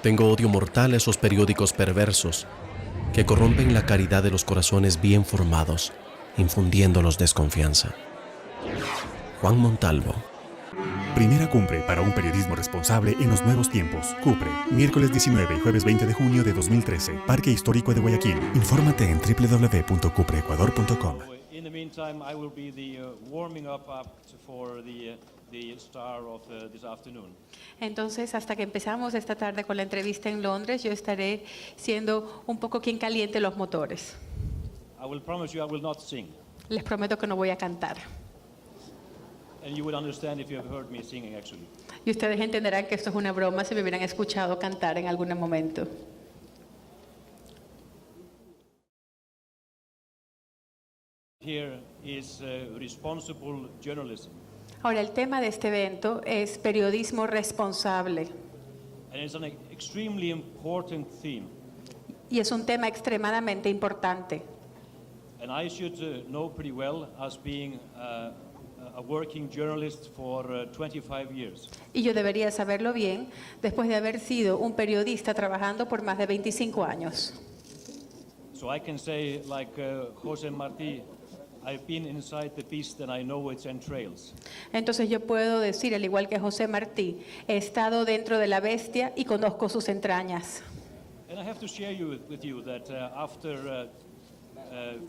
Tengo odio mortal a esos periódicos perversos que corrompen la caridad de los corazones bien formados, infundiéndolos desconfianza. Juan Montalvo. Primera cumbre para un periodismo responsable en los nuevos tiempos. Cupre, miércoles 19 y jueves 20 de junio de 2013, Parque Histórico de Guayaquil. Infórmate en www.cupreecuador.com. In the meantime, I will be the warming up for the star of this afternoon. Entonces, hasta que empezamos esta tarde con la entrevista en Londres, yo estaré siendo un poco quien caliente los motores. I will promise you I will not sing. Les prometo que no voy a cantar. And you would understand if you have heard me singing, actually. Y ustedes entenderán que esto es una broma si me hubieran escuchado cantar en algún momento. Here is responsible journalism. Ahora, el tema de este evento es periodismo responsable. And it's an extremely important theme. Y es un tema extremadamente importante. And I should know pretty well as being a working journalist for 25 years. Y yo debería saberlo bien después de haber sido un periodista trabajando por más de 25 años. So I can say, like José Martí, I've been inside the beast and I know its entrails. Entonces yo puedo decir, al igual que José Martí, he estado dentro de la bestia y conozco sus entrañas. And I have to share with you that after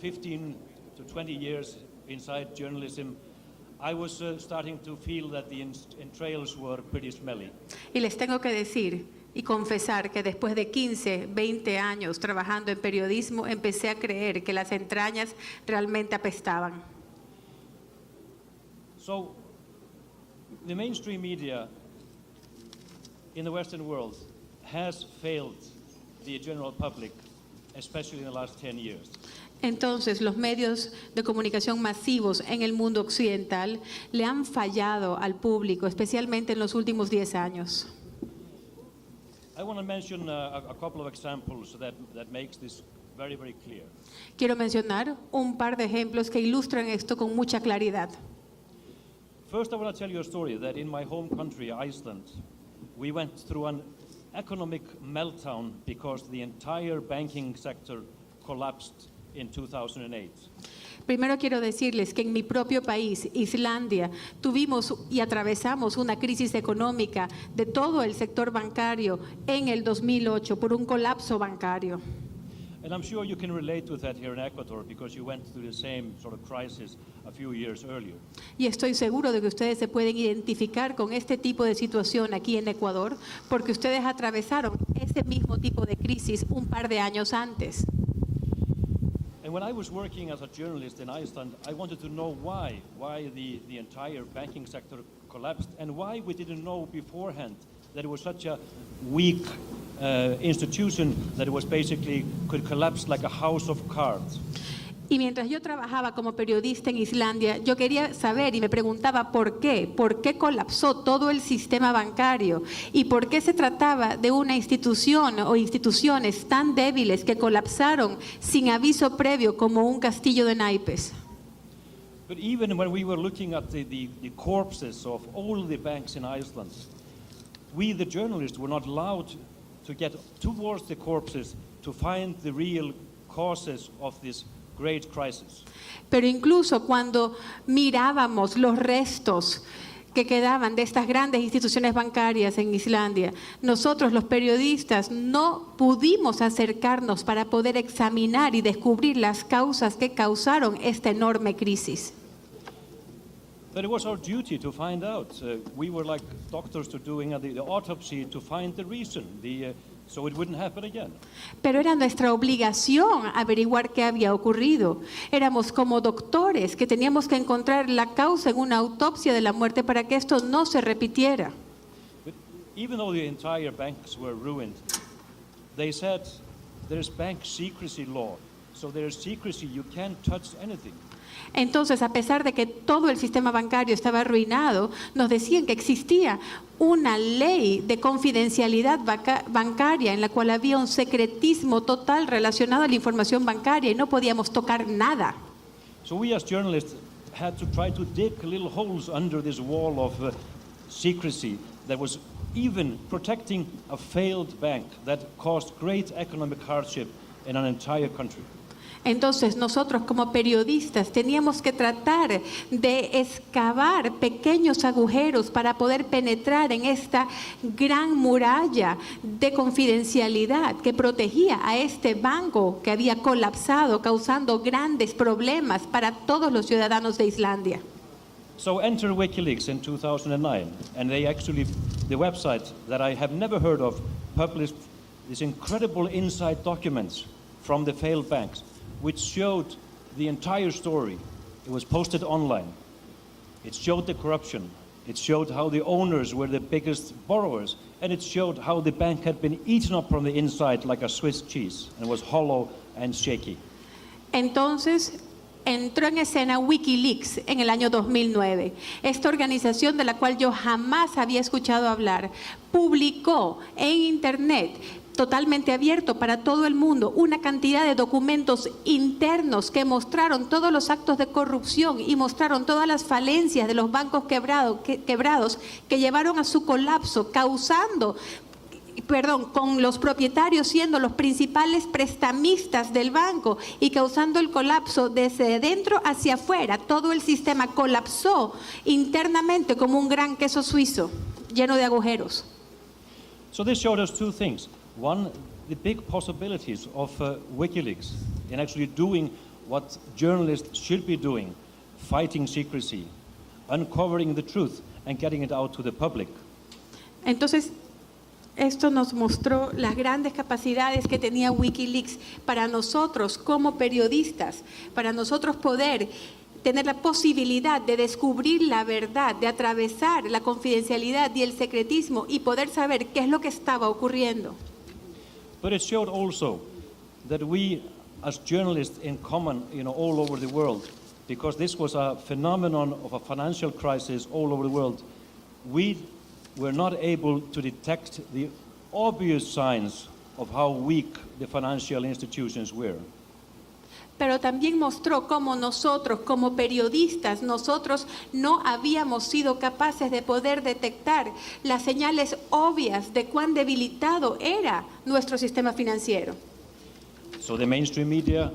15 to 20 years inside journalism, I was starting to feel that the entrails were pretty smelly. Y les tengo que decir y confesar que después de 15, 20 años trabajando en periodismo, empecé a creer que las entrañas realmente apestaban. So, the mainstream media in the Western world has failed the general public, especially in the last 10 years. Entonces, los medios de comunicación masivos en el mundo occidental le han fallado al público, especialmente en los últimos 10 años. I want to mention a couple of examples that makes this very, very clear. Quiero mencionar un par de ejemplos que ilustran esto con mucha claridad. First, I want to tell you a story that in my home country, Iceland, we went through an economic meltdown because the entire banking sector collapsed in 2008. Primero quiero decirles que en mi propio país, Islandia, tuvimos y atravesamos una crisis económica de todo el sector bancario en el 2008 por un colapso bancario. And I'm sure you can relate with that here in Ecuador because you went through the same sort of crisis a few years earlier. Y estoy seguro de que ustedes se pueden identificar con este tipo de situación aquí en Ecuador porque ustedes atravesaron ese mismo tipo de crisis un par de años antes. And when I was working as a journalist in Iceland, I wanted to know why the entire banking sector collapsed and why we didn't know beforehand that it was such a weak institution that it was basically could collapse like a house of cards. Y mientras yo trabajaba como periodista en Islandia, yo quería saber y me preguntaba por qué colapsó todo el sistema bancario y por qué se trataba de una institución o instituciones tan débiles que colapsaron sin aviso previo como un castillo de naipes. But even when we were looking at the corpses of all the banks in Iceland, we, the journalists, were not allowed to get towards the corpses to find the real causes of this great crisis. Pero incluso cuando mirábamos los restos que quedaban de estas grandes instituciones bancarias en Islandia, nosotros los periodistas no pudimos acercarnos para poder examinar y descubrir las causas que causaron esta enorme crisis. But it was our duty to find out. We were like doctors to doing the autopsy to find the reason, so it wouldn't happen again. Pero era nuestra obligación averiguar qué había ocurrido. Éramos como doctores que teníamos que encontrar la causa en una autopsia de la muerte para que esto no se repitiera. But even though the entire banks were ruined, they said there's bank secrecy law. So there's secrecy, you can't touch anything. Entonces, a pesar de que todo el sistema bancario estaba arruinado, nos decían que existía una ley de confidencialidad bancaria en la cual había un secretismo total relacionado a la información bancaria y no podíamos tocar nada. So we as journalists had to try to dig little holes under this wall of secrecy that was even protecting a failed bank that caused great economic hardship in an entire country. Entonces nosotros como periodistas teníamos que tratar de excavar pequeños agujeros para poder penetrar en esta gran muralla de confidencialidad que protegía a este banco que había colapsado, causando grandes problemas para todos los ciudadanos de Islandia. So enter WikiLeaks in 2009, and the website that I have never heard of, published these incredible inside documents from the failed banks, which showed the entire story. It was posted online. It showed the corruption. It showed how the owners were the biggest borrowers, and it showed how the bank had been eaten up from the inside like a Swiss cheese, and was hollow and shaky. Entonces entró en escena WikiLeaks en el año 2009. Esta organización de la cual yo jamás había escuchado hablar, publicó en internet, totalmente abierto para todo el mundo, una cantidad de documentos internos que mostraron todos los actos de corrupción y mostraron todas las falencias de los bancos quebrados que llevaron a su colapso, con los propietarios siendo los principales prestamistas del banco y causando el colapso desde dentro hacia afuera. Todo el sistema colapsó internamente como un gran queso suizo lleno de agujeros. So this showed us two things. One, the big possibilities of WikiLeaks in actually doing what journalists should be doing, fighting secrecy, uncovering the truth and getting it out to the public. Entonces, esto nos mostró las grandes capacidades que tenía WikiLeaks para nosotros como periodistas, para nosotros poder tener la posibilidad de descubrir la verdad, de atravesar la confidencialidad y el secretismo y poder saber qué es lo que estaba ocurriendo. But it showed also that we, as journalists in common, all over the world, because this was a phenomenon of a financial crisis all over the world, we were not able to detect the obvious signs of how weak the financial institutions were. Pero también mostró cómo nosotros, como periodistas, nosotros no habíamos sido capaces de poder detectar las señales obvias de cuán debilitado era nuestro sistema financiero. So the mainstream media,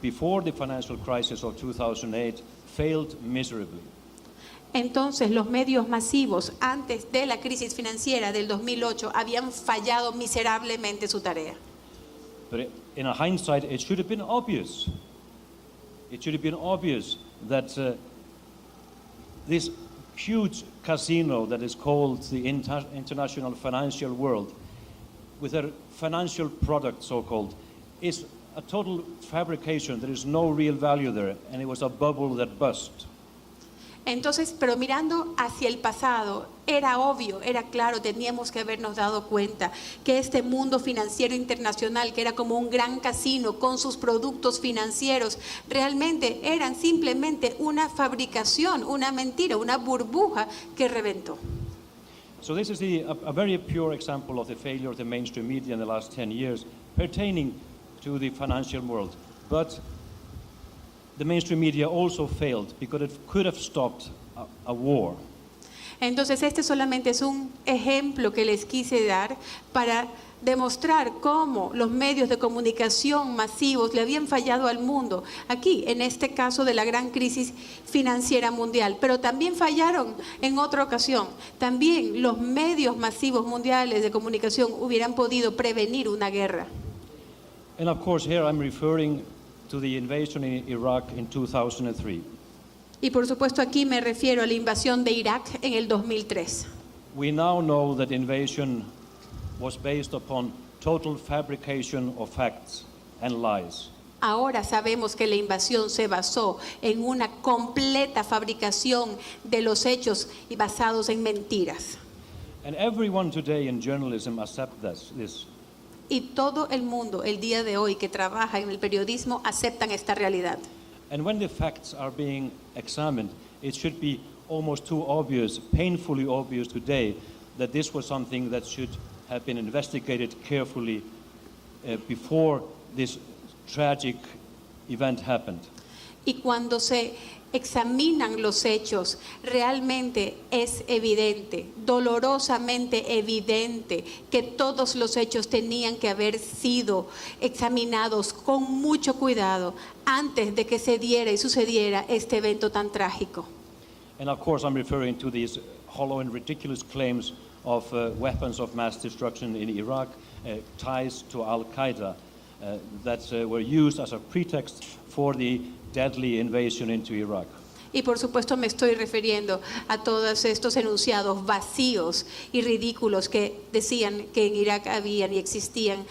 before the financial crisis of 2008, failed miserably. Entonces, los medios masivos, antes de la crisis financiera del 2008, habían fallado miserablemente su tarea. But in hindsight, it should have been obvious. It should have been obvious that this huge casino that is called the international financial world, with a financial product so-called, is a total fabrication. There is no real value there, and it was a bubble that burst. Entonces, pero mirando hacia el pasado, era obvio, era claro, teníamos que habernos dado cuenta que este mundo financiero internacional, que era como un gran casino con sus productos financieros, realmente eran simplemente una fabricación, una mentira, una burbuja que reventó. So this is a very pure example of the failure of the mainstream media in the last 10 years pertaining to the financial world. But the mainstream media also failed because it could have stopped a war. Entonces, este solamente es un ejemplo que les quise dar para demostrar cómo los medios de comunicación masivos le habían fallado al mundo, aquí en este caso de la gran crisis financiera mundial, pero también fallaron en otra ocasión. También los medios masivos mundiales de comunicación hubieran podido prevenir una guerra. And of course here I'm referring to the invasion in Iraq in 2003. Y por supuesto aquí me refiero a la invasión de Irak en el 2003. We now know that invasion was based upon total fabrication of facts and lies. Ahora sabemos que la invasión se basó en una completa fabricación de los hechos y basados en mentiras. And everyone today in journalism accepts this. Y todo el mundo el día de hoy que trabaja en el periodismo aceptan esta realidad. And when the facts are being examined, it should be almost too obvious, painfully obvious today, that this was something that should have been investigated carefully before this tragic event happened. Y cuando se examinan los hechos, realmente es evidente, dolorosamente evidente, que todos los hechos tenían que haber sido examinados con mucho cuidado antes de que se diera y sucediera este evento tan trágico. And of course, I'm referring to these hollow and ridiculous claims of weapons of mass destruction in Iraq, ties to Al-Qaeda that were used as a pretext for the deadly invasion into Iraq. Y por supuesto me estoy refiriendo a todos estos enunciados vacíos y ridículos que decían que en Irak habían y existían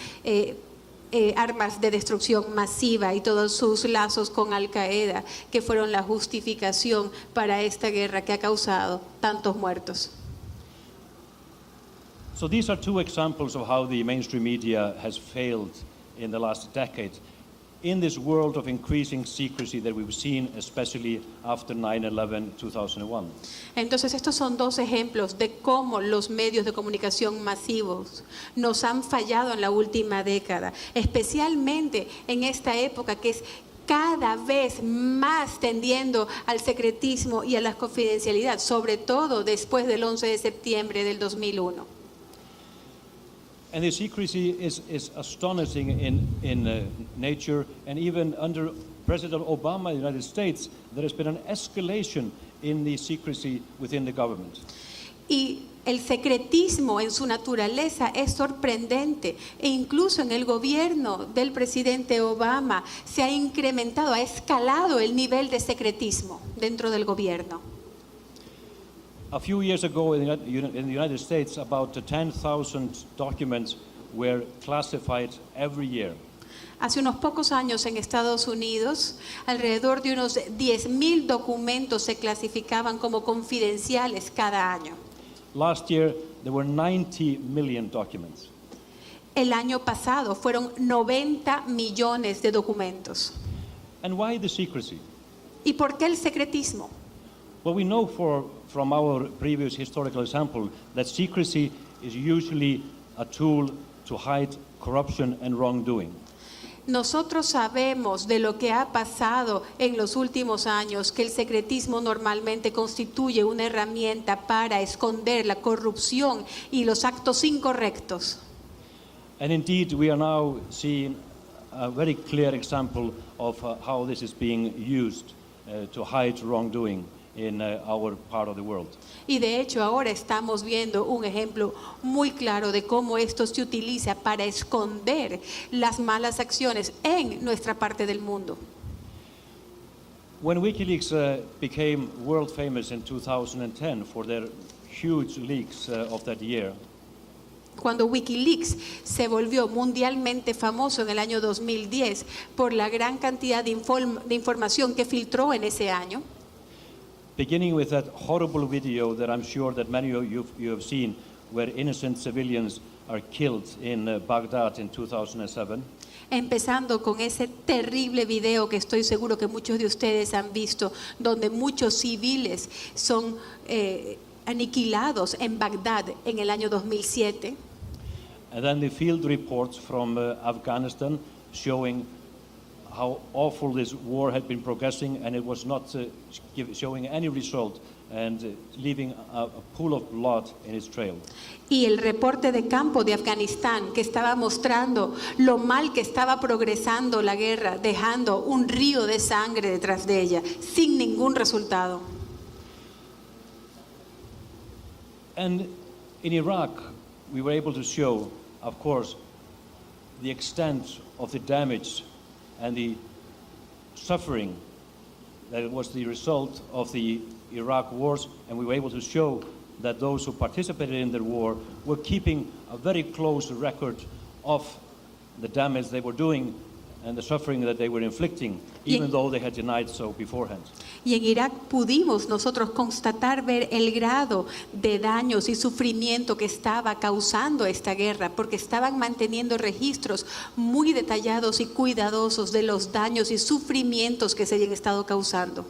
armas de destrucción masiva y todos sus lazos con Al-Qaeda, que fueron la justificación para esta guerra que ha causado tantos muertos. So these are two examples of how the mainstream media has failed in the last decade in this world of increasing secrecy that we've seen, especially after 9/11/2001. Entonces estos son dos ejemplos de cómo los medios de comunicación masivos nos han fallado en la última década, especialmente en esta época que es cada vez más tendiendo al secretismo y a la confidencialidad, sobre todo después del 11 de septiembre del 2001. And the secrecy is astonishing in nature, and even under President Obama in the United States, there has been an escalation in the secrecy within the government. Y el secretismo en su naturaleza es sorprendente e incluso en el gobierno del presidente Obama se ha incrementado, ha escalado el nivel de secretismo dentro del gobierno. A few years ago in the United States, about 10,000 documents were classified every year. Hace unos pocos años en Estados Unidos, alrededor de unos 10,000 documentos se clasificaban como confidenciales cada año. Last year, there were 90 million documents. El año pasado fueron 90 millones de documentos. And why the secrecy? ¿Y por qué el secretismo? Well, we know from our previous historical example that secrecy is usually a tool to hide corruption and wrongdoing. Nosotros sabemos de lo que ha pasado en los últimos años, que el secretismo normalmente constituye una herramienta para esconder la corrupción y los actos incorrectos. And indeed, we are now seeing a very clear example of how this is being used to hide wrongdoing in our part of the world. Y de hecho ahora estamos viendo un ejemplo muy claro de cómo esto se utiliza para esconder las malas acciones en nuestra parte del mundo. When WikiLeaks became world famous in 2010 for their huge leaks of that year, Cuando WikiLeaks se volvió mundialmente famoso en el año 2010 por la gran cantidad de información que filtró en ese año, beginning with that horrible video that I'm sure that many of you have seen, where innocent civilians are killed in Baghdad in 2007. empezando con ese terrible video que estoy seguro que muchos de ustedes han visto, donde muchos civiles son aniquilados en Bagdad en el año 2007. And then the field reports from Afghanistan showing how awful this war had been progressing, and it was not showing any result, and leaving a pool of blood in its trail. Y el reporte de campo de Afganistán que estaba mostrando lo mal que estaba progresando la guerra, dejando un río de sangre detrás de ella, sin ningún resultado. And in Iraq, we were able to show, of course, the extent of the damage and the suffering that was the result of the Iraq wars, and we were able to show that those who participated in the war were keeping a very close record of the damage they were doing and the suffering that they were inflicting, even though they had denied so beforehand. Y en Irak pudimos nosotros ver el grado de daños y sufrimiento que estaba causando esta guerra, porque estaban manteniendo registros muy detallados y cuidadosos de los daños y sufrimientos que se habían estado causando.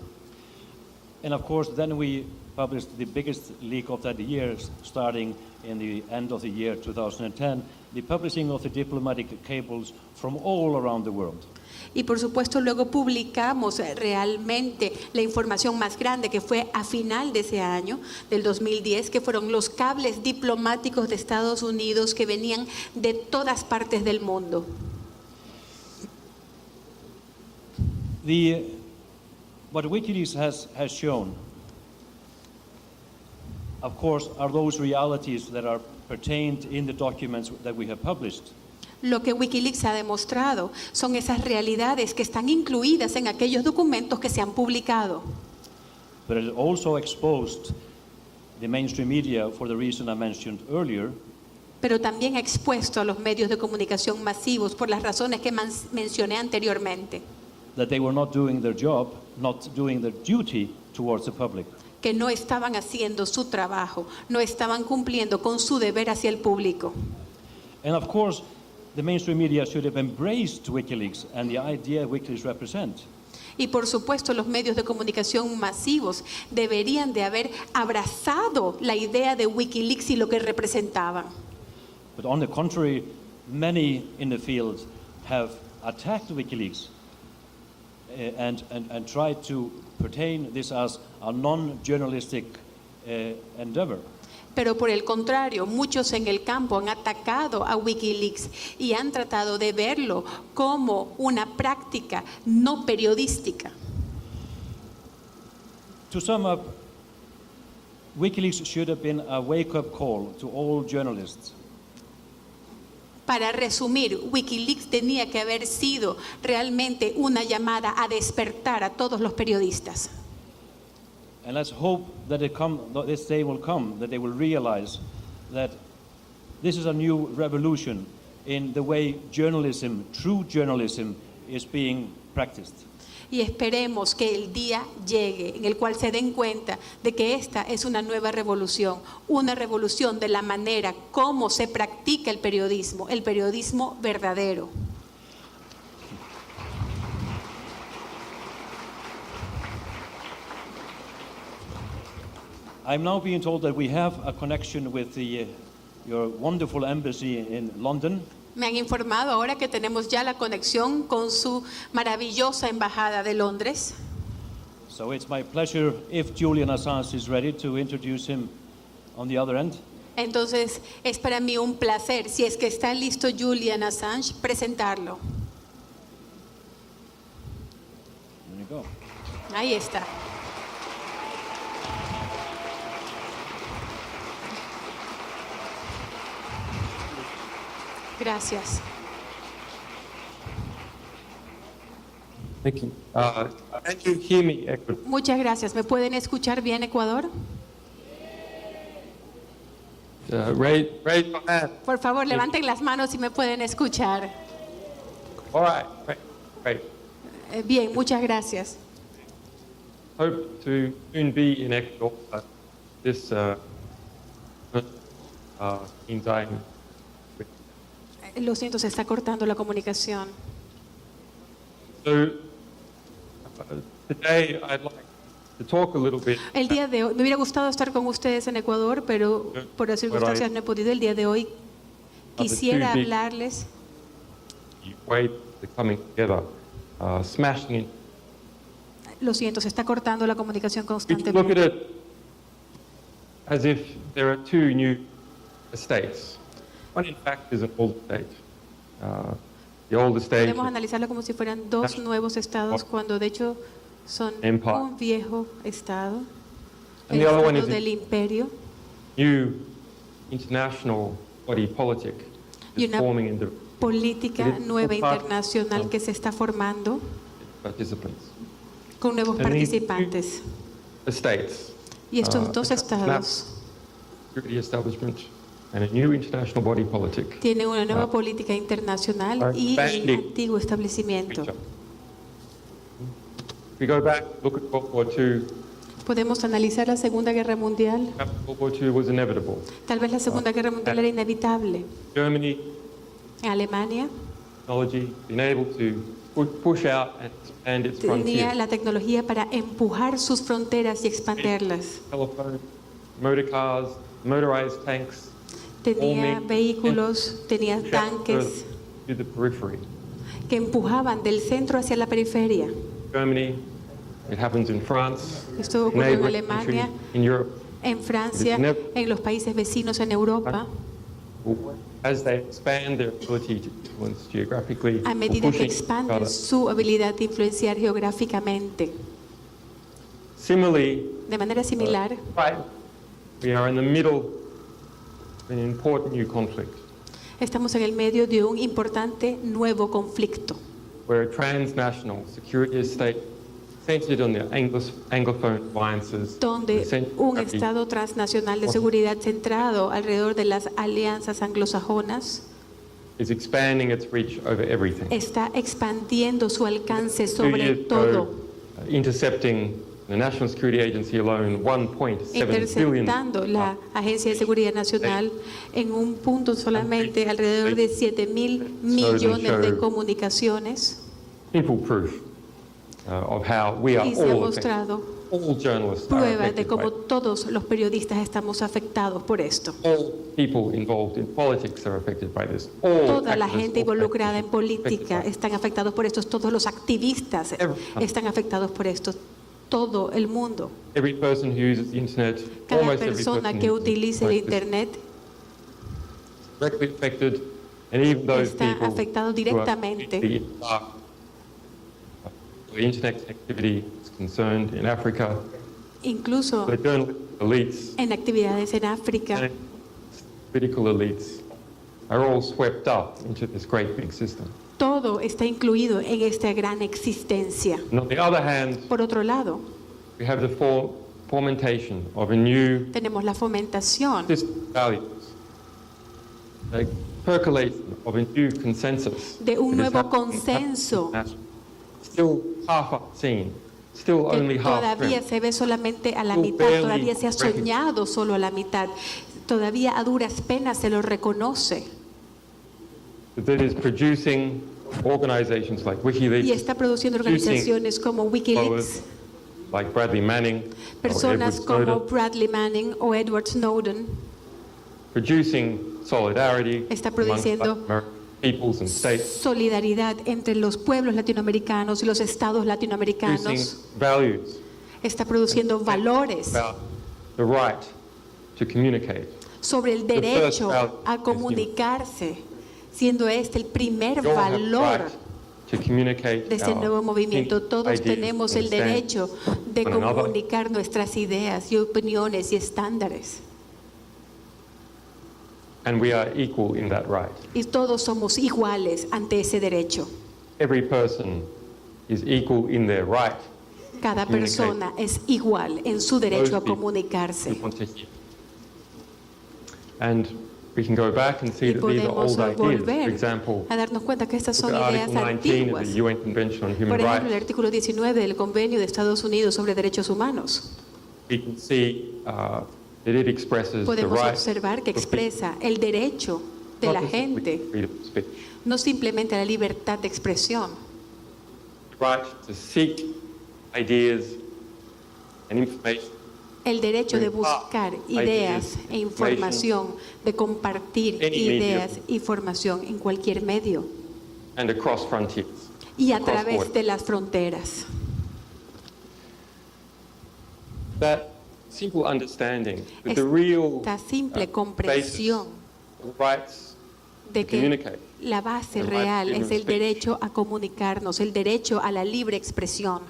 And of course, then we published the biggest leak of that year, starting in the end of the year 2010, the publishing of the diplomatic cables from all around the world. Y por supuesto luego publicamos realmente la información más grande, que fue a final de ese año, del 2010, que fueron los cables diplomáticos de Estados Unidos que venían de todas partes del mundo. What WikiLeaks has shown, of course, are those realities that are pertained in the documents that we have published. Lo que WikiLeaks ha demostrado son esas realidades que están incluidas en aquellos documentos que se han publicado. But it also exposed the mainstream media for the reason I mentioned earlier, Pero también ha expuesto a los medios de comunicación masivos por las razones que mencioné anteriormente, that they were not doing their job, not doing their duty towards the public. que no estaban haciendo su trabajo, no estaban cumpliendo con su deber hacia el público. And of course, the mainstream media should have embraced WikiLeaks and the idea WikiLeaks represent. Y por supuesto los medios de comunicación masivos deberían de haber abrazado la idea de WikiLeaks y lo que representaban. But on the contrary, many in the field have attacked WikiLeaks and tried to pertain this as a non-journalistic endeavor. Pero por el contrario, muchos en el campo han atacado a WikiLeaks y han tratado de verlo como una práctica no periodística. To sum up, WikiLeaks should have been a wake-up call to all journalists. Para resumir, WikiLeaks tenía que haber sido realmente una llamada a despertar a todos los periodistas. And let's hope that this day will come, that they will realize that this is a new revolution in the way journalism, true journalism, is being practiced. Y esperemos que el día llegue en el cual se den cuenta de que esta es una nueva revolución, una revolución de la manera como se practica el periodismo verdadero. I'm now being told that we have a connection with your wonderful embassy in London. Me han informado ahora que tenemos ya la conexión con su maravillosa embajada de Londres. So it's my pleasure, if Julian Assange is ready, to introduce him on the other end. Entonces es para mí un placer, si es que está listo Julian Assange, presentarlo. There you go. Ahí está. Gracias. Thank you. Can you hear me, Ecuador? Muchas gracias. ¿Me pueden escuchar bien, Ecuador? Raise your hand. Por favor, levanten las manos si me pueden escuchar. All right. Great. Bien, muchas gracias. Hope to soon be in Ecuador. In time. Lo siento, se está cortando la comunicación. So today I'd like to talk a little bit. El día de hoy, me hubiera gustado estar con ustedes en Ecuador, pero por las circunstancias no he podido. El día de hoy quisiera hablarles Ways they're coming together, smashing in. Lo siento, se está cortando la comunicación We can look at constantemente. it as if there are two new estates. One, in fact, is an old state. The old estate Podemos analizarlo como si fueran dos nuevos estados, cuando de hecho son Empire. un viejo estado, And el the other one estado is del imperio, new international body politic Y is una forming in the política It is nueva all part internacional of- que se está formando participants. con nuevos And these participantes. Estates, Y estos dos snap estados security establishment, and a new international body politic. tienen una nueva Ah. política internacional y el Expanding. antiguo establecimiento. If we go back, look at World War II. Podemos analizar la Segunda Guerra Mundial. Perhaps World War II was inevitable. Tal vez la Segunda Guerra Mundial era inevitable. Germany, En Alemania, technology, been able to push out and expand its tenía frontiers. la tecnología para empujar sus fronteras y expandirlas. Telephone, motor cars, motorized tanks, Tenía all vehículos, tenía push out tanques to the periphery. que empujaban del centro hacia la periferia. Germany, it happens in France, Esto ocurrió en neighboring Alemania, countries in Europe. en Francia, en los países vecinos en Europa. As they expand their ability to influence geographically, A or medida que pushing each expanden other. su habilidad de influenciar geográficamente. Similarly, De manera similar, right, we are in the middle of an important new conflict, estamos en el medio de un importante nuevo conflicto, where a transnational security state centered on the Anglophone alliances, donde un Estado transnacional de seguridad centrado alrededor de las alianzas anglosajonas is expanding its reach over everything. está expandiendo su alcance 2 sobre years todo, ago, intercepting the National Security Agency alone 1.7 billion. interceptando la Agencia de Seguridad Nacional en un punto solamente alrededor de 7.000 millones de comunicaciones, Simple proof of how we are y se ha all affected. mostrado All journalists are prueba de affected cómo by it. todos los periodistas estamos afectados por esto. All people involved in politics are affected by this. All Toda la activists, gente all involucrada en politicians are política affected by it. están afectados por esto, todos los activistas están afectados por esto, todo el mundo. Every person who uses the internet, Cada almost every persona person que who uses utilice el is Internet directly affected, and even those está people afectado who are directamente. completely in the dark, the internet activity is concerned in Africa, Incluso the journalist elites, en actividades en África, and political elites are all swept up into this great big system. todo está incluido en esta gran existencia. And on the other hand, Por otro lado, we have the fomentation of a new tenemos la fomentación system of values, a percolation of a new consensus de un that is nuevo happening consenso still half unseen, still only que half todavía dreamt. se ve solamente a la Still mitad, barely todavía se ha recognized. soñado solo a la mitad, todavía a duras penas se lo reconoce That is producing organizations like y WikiLeaks, está produciendo organizaciones como Wikileaks, like Bradley Manning, or personas Edward como Snowden, Bradley Manning o Edward Snowden, producing solidarity está amongst produciendo Latin American peoples and states, solidaridad entre los pueblos latinoamericanos y los estados producing latinoamericanos, values está produciendo valores about the right to communicate. sobre el first derecho value a is comunicarse, siendo este el primer We all have the valor right to communicate de este our nuevo movimiento. thinking, Todos ideas, tenemos el and stands derecho de one another. comunicar nuestras ideas y opiniones y estándares. And we are equal in that right. Y todos somos iguales ante ese derecho. Every person is equal in their right. Cada Communicate. persona es igual en su derecho a Those people comunicarse. who want to hear. And we can go back and see Y that these are podemos old ideas. For volver example, a darnos cuenta que estas look son at ideas Article 19 of antiguas. the UN Convention on Por Human ejemplo, el Rights. artículo 19 del Convenio de Estados Unidos sobre Derechos Humanos. We can see that it expresses the Podemos right observar que of people, expresa el derecho de not la just the gente, freedom of speech, no simplemente a la libertad de expresión, the right to seek ideas and information, el derecho de buscar ideas e información, de compartir ideas e información en cualquier medio and across frontiers. y a across través borders. de las fronteras. That simple understanding that the real Esta simple basis comprensión of rights de to que communicate la base the right to real freedom es of el speech derecho a comunicarnos, el derecho a la libre expresión.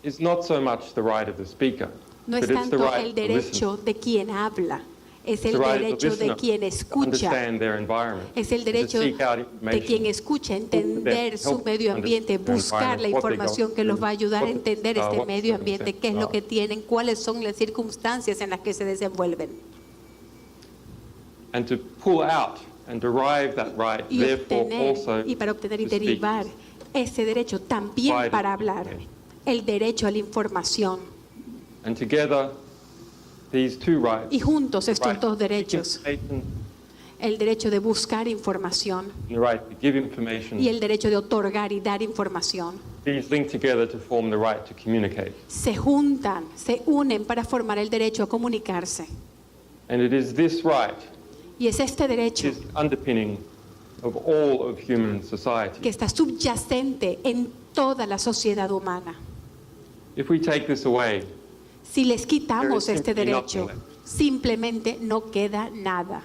is not so much the right of the speaker, No es but it's the tanto right el to listen. derecho de quien habla, es It's el the right of the derecho de listener quien to escucha, understand their environment, es el to derecho seek out de information, quien escucha entender su medio ambiente, buscar la información que los va a ayudar a entender este medio ambiente, qué es lo que tienen, cuáles son las circunstancias en las que se desenvuelven. and to pull out and derive that right, Y therefore obtener, also y para obtener y to speak. derivar ese derecho también Provide para hablar, information. el derecho a la información. And together, these two rights, Y juntos estos right dos to seek derechos, information el derecho de buscar información and the right to give information. y el derecho de otorgar y dar información. These link together to form the right to communicate. Se juntan, se unen para formar el derecho a comunicarse. And it is this right Y es este that derecho is the underpinning of all of human society. que está subyacente en toda la sociedad humana. If we take this away, Si les quitamos There is este simply derecho, nothing left. simplemente no queda nada.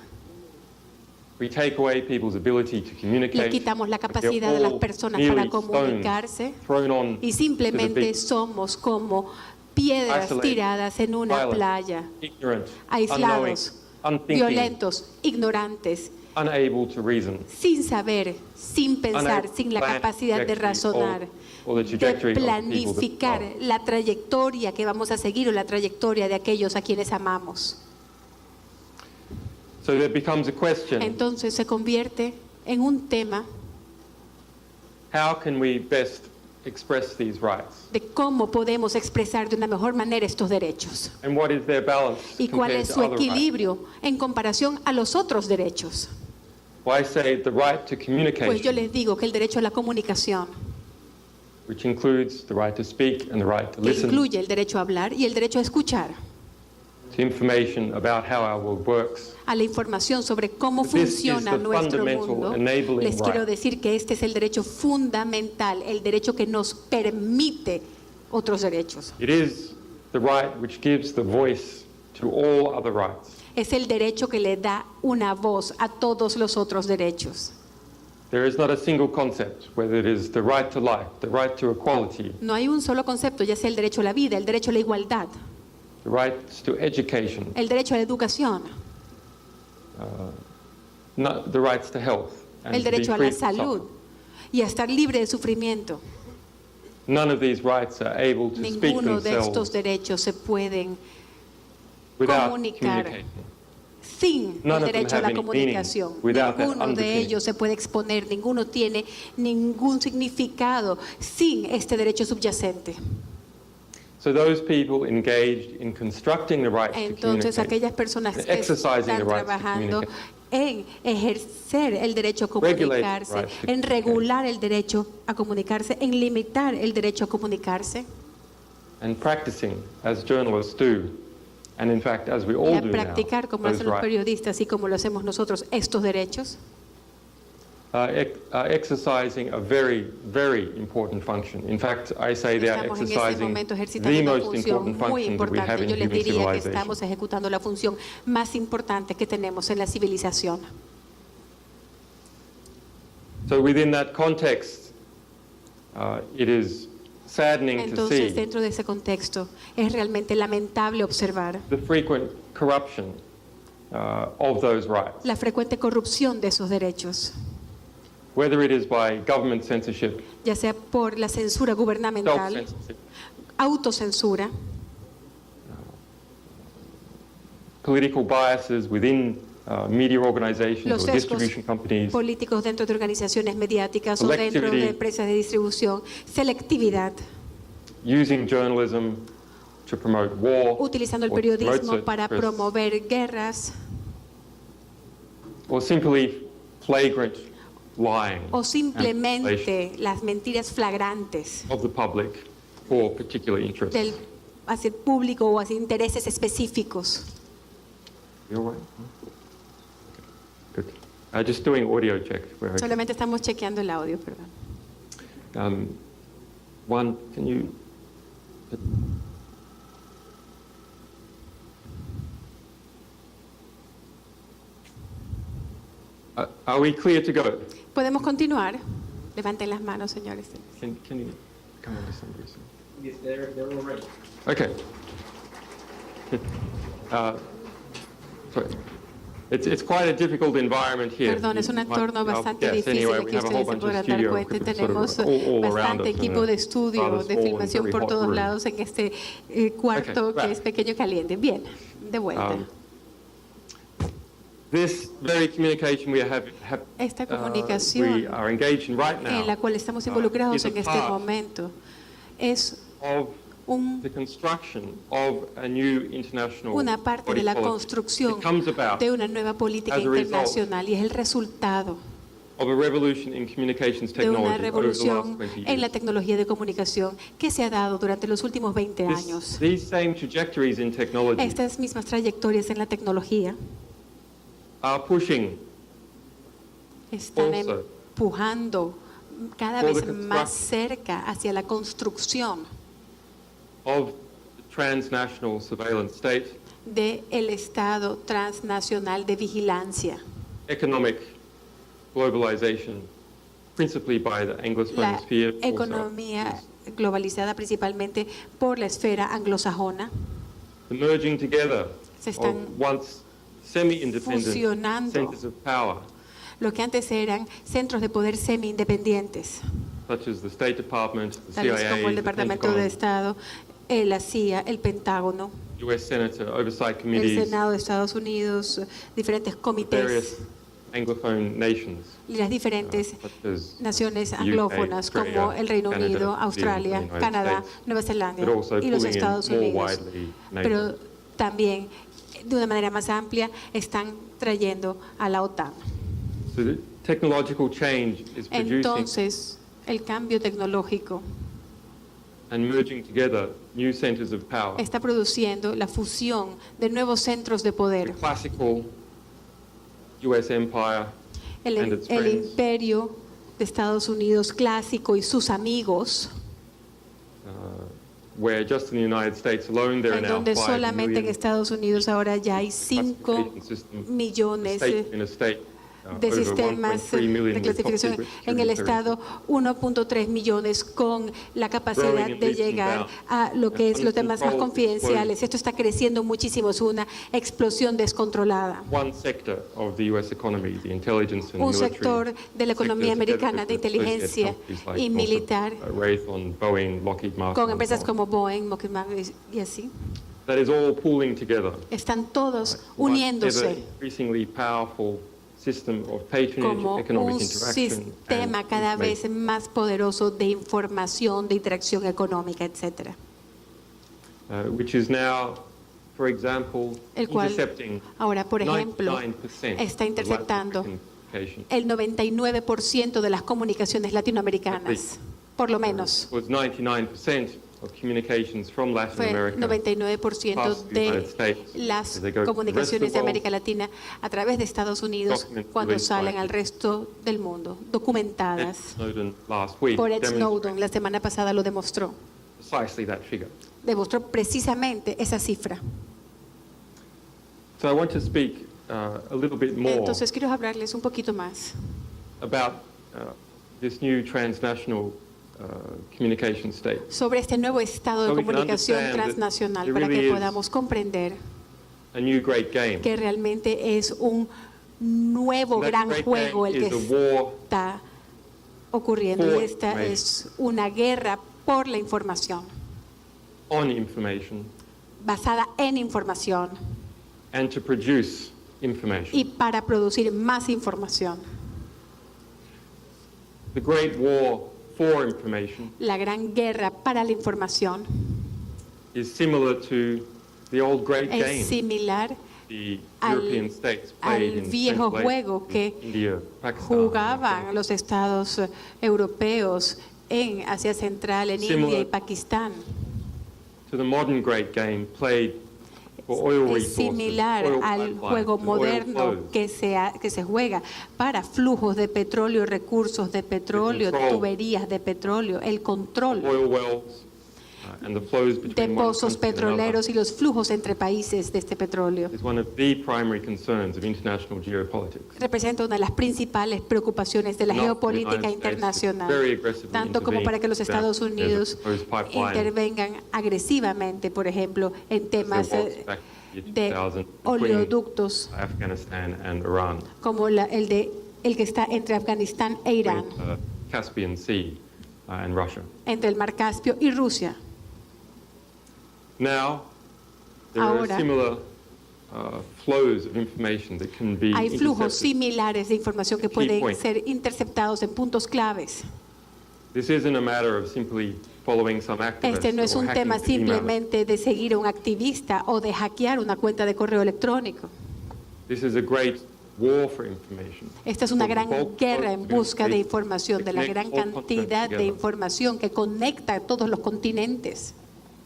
we take away people's ability to communicate. Le quitamos la we're capacidad de las all personas merely para comunicarse stones thrown on y to the simplemente beach. somos como piedras Isolated, tiradas en una violent, playa, ignorant, aislados, unknowing, unthinking, violentos, ignorantes, unable to reason, sin saber, sin pensar, unable sin la to plan capacidad de trajectory razonar, or the trajectory de of people that planificar love. la trayectoria que vamos a seguir o la trayectoria de aquellos a quienes amamos. So there becomes a question, Entonces se convierte en un tema how can we best express these rights? de cómo podemos expresar de una mejor manera estos derechos And what is their balance y cuál compared es to su other rights? equilibrio en comparación a los otros derechos. Well, I say the right to Pues yo communication, les digo que el derecho a la comunicación, which includes the right to speak and the right to que listen incluye el derecho a hablar y el derecho a escuchar, to information about how our world works, a la información sobre cómo This is funciona the nuestro fundamental mundo, enabling les quiero right. decir que este es el derecho fundamental, el derecho que nos permite otros derechos. it is the right which gives the voice to all other rights. Es el derecho que le da una voz a todos los otros derechos. There is not a single concept, whether it is the right to life, the right to equality, No hay un solo concepto, ya sea el derecho a la vida, el derecho a la igualdad, the rights to education, el derecho a la educación, not the rights to health, and el to be derecho a free la from salud suffering. y a estar libre de sufrimiento. None of these rights are able to speak Ninguno de estos themselves derechos se pueden without comunicar communicating. sin None el of them derecho a have la any comunicación. meaning without that Ninguno de underpinning. ellos se puede exponer, ninguno tiene ningún significado sin este derecho subyacente. So those people engaged in constructing the right to Entonces, communicate, aquellas personas que exercising the están right to trabajando communicate, en ejercer el derecho a Regulate comunicarse, the right to en communicate. regular el derecho a comunicarse, en limitar el derecho a comunicarse, and practicing as journalists do, and in fact as we all y a do now, practicar como those hacen los rights. periodistas y como lo hacemos nosotros estos derechos, Exercising a very, very important function. In fact, I say they are estamos en este exercising momento the ejercitando una most función important muy function that we have importante. in Yo les human diría que civilization. estamos ejecutando la función más importante que tenemos en la civilización. So within that context, it is saddening to Entonces, see dentro de ese contexto, es realmente lamentable observar the frequent corruption of those rights, la frecuente corrupción de esos derechos, whether it is by government censorship, ya sea por la censura gubernamental, self-censorship, autocensura, political biases within media organizations los or sesgos distribution companies, políticos dentro de organizaciones mediáticas o dentro Selectivity. de empresas de distribución, selectividad, using journalism to promote war, utilizando el or promote periodismo certain para interests, promover guerras or simply flagrant lying o and manipulation simplemente las mentiras flagrantes of the public for particular interests. hacia el público o hacia intereses específicos. You all right? Okay. Good. Just doing audio check. We're okay. Solamente estamos chequeando el audio, perdón. One, can you? Are we clear to go? ¿Podemos continuar? Levanten las manos, señores. Can you come on to somebody? Yes, they're all ready. Okay. Sorry. It's quite a difficult environment here. Perdón, es un You might entorno be able to bastante guess. difícil. Anyway, Aquí we have a ustedes whole se bunch of podrán dar studio cuenta. equipment sort Tenemos of all around bastante us in equipo a de estudio, rather de small and filmación very por hot todos room. lados en este cuarto Okay, que right. es pequeño y caliente. Bien, de vuelta. This very communication we Esta we comunicación are engaged in right now en la cual estamos involucrados is a en este part momento es of the construction of a new international una parte body de la policy. construcción It comes about de una nueva política as a result internacional y es el resultado of a revolution in communications de una technology over the last revolución 20 en la years. tecnología de comunicación que se ha dado durante los últimos 20 años. These same trajectories in technology Estas mismas trayectorias en la tecnología are pushing están Also, empujando cada for vez the más construction cerca hacia la construcción of the transnational surveillance state, del Estado transnacional de vigilancia. economic globalization, principally by the Anglophone La sphere. also economía is globalizada principalmente por la esfera anglosajona. the merging together Se of están once semi-independent fusionando centers of power, lo que antes eran centros de poder semi-independientes, such as the State Department, the tales CIA, como el the Departamento de Pentagon, Estado, la CIA, el Pentágono, U.S. Senator Oversight el Committees, Senado de Estados Unidos, diferentes comités various Anglophone nations, y las diferentes such as naciones the UK, anglófonas Australia, como el Reino Canada, Unido, New Zealand, Australia, the United Canadá, States, Nueva Zelanda but also y los pulling in Estados more Unidos. widely Pero NATO. también, de una manera más amplia, están trayendo a la OTAN. So the technological change is producing Entonces, el cambio tecnológico and merging together new centers of power. está produciendo la fusión de nuevos centros de The poder. classical U.S. empire El, and its el friends, imperio de Estados Unidos clásico y sus amigos, where just in the United States alone there are en now donde 5 solamente en million Estados Unidos ahora ya hay 5 classification systems. millones State in a state, de over sistemas 1.3 million de with top clasificación secret en el security Estado, 1.3 millones con la capacidad Growing in de leaps and llegar bounds. a lo que es los temas más Uncontrolled confidenciales. Esto está creciendo muchísimo, es una explosión descontrolada. one sector of the U.S. economy, the intelligence and Un military sector de la economía sector, americana de together with associated inteligencia companies like y also, militar, Raytheon, Boeing, Lockheed Martin, con and empresas so on. como Boeing, Lockheed Martin y así, That is all pooling together. están todos One uniéndose ever increasingly powerful system of patronage, como economic un interaction, sistema and cada vez information. más poderoso de información, de interacción económica, etcétera. Which is now, for example, El cual intercepting ahora, por ejemplo, 99% está of interceptando Latin communication. el 99% de las comunicaciones latinoamericanas, por lo menos. Was 99% of communications from Latin Fue America 99% past the United de States. las As they go to the rest of comunicaciones the de world, América Latina a través de Estados Unidos Documents cuando released salen by al resto del mundo, Ed documentadas Snowden last week por Ed demonstrated Snowden. La semana pasada lo demostró. precisely that figure. Demostró precisamente esa cifra. So I want to speak a little bit more Entonces quiero hablarles un poquito más about this new transnational communication state. sobre este nuevo estado de So we can comunicación understand that transnacional there para really que is podamos comprender A new great game. que realmente es un nuevo That gran great juego el game que is a war está ocurriendo for y esta information. es una guerra por la información, on information basada en información and to produce information. y para producir más información. The great war for information La gran guerra para la información is similar to the old great game es similar the al- European states played al in viejo Central Asia, juego que India, Pakistan, jugaban los estados europeos en Asia Central, en Similar- India y Pakistán. to the modern great game played for oil Es resources, similar oil al pipelines, juego and oil moderno flows. que se juega para flujos de petróleo, recursos de petróleo, control. tuberías de petróleo, el control oil wells and the flows de between one pozos country and petroleros y another los flujos entre países de este petróleo. is one of the primary concerns of international geopolitics. Representa una de las principales preocupaciones de la Not geopolítica the United States, internacional, very aggressively tanto como para que los intervene Estados that there's a Unidos proposed pipeline intervengan agresivamente, por ejemplo, en temas there was back in the year de 2000 between oleoductos, Afghanistan and Iran, como el que está entre Afganistán e Irán, with, Caspian Sea and Russia. entre el Mar Caspio y Rusia. Now, there are Ahora, similar flows of information that can be Hay flujos intercepted similares de información que Key pueden point. ser interceptados en puntos claves This isn't a matter of simply following some activist Este no es or un hacking tema an email. simplemente de seguir a un activista o de hackear una cuenta de correo electrónico. This is a great war for information. Esta es una For the gran bulk guerra en busca de information información, de la that gran connects all continents cantidad de together. información que conecta a todos los continentes,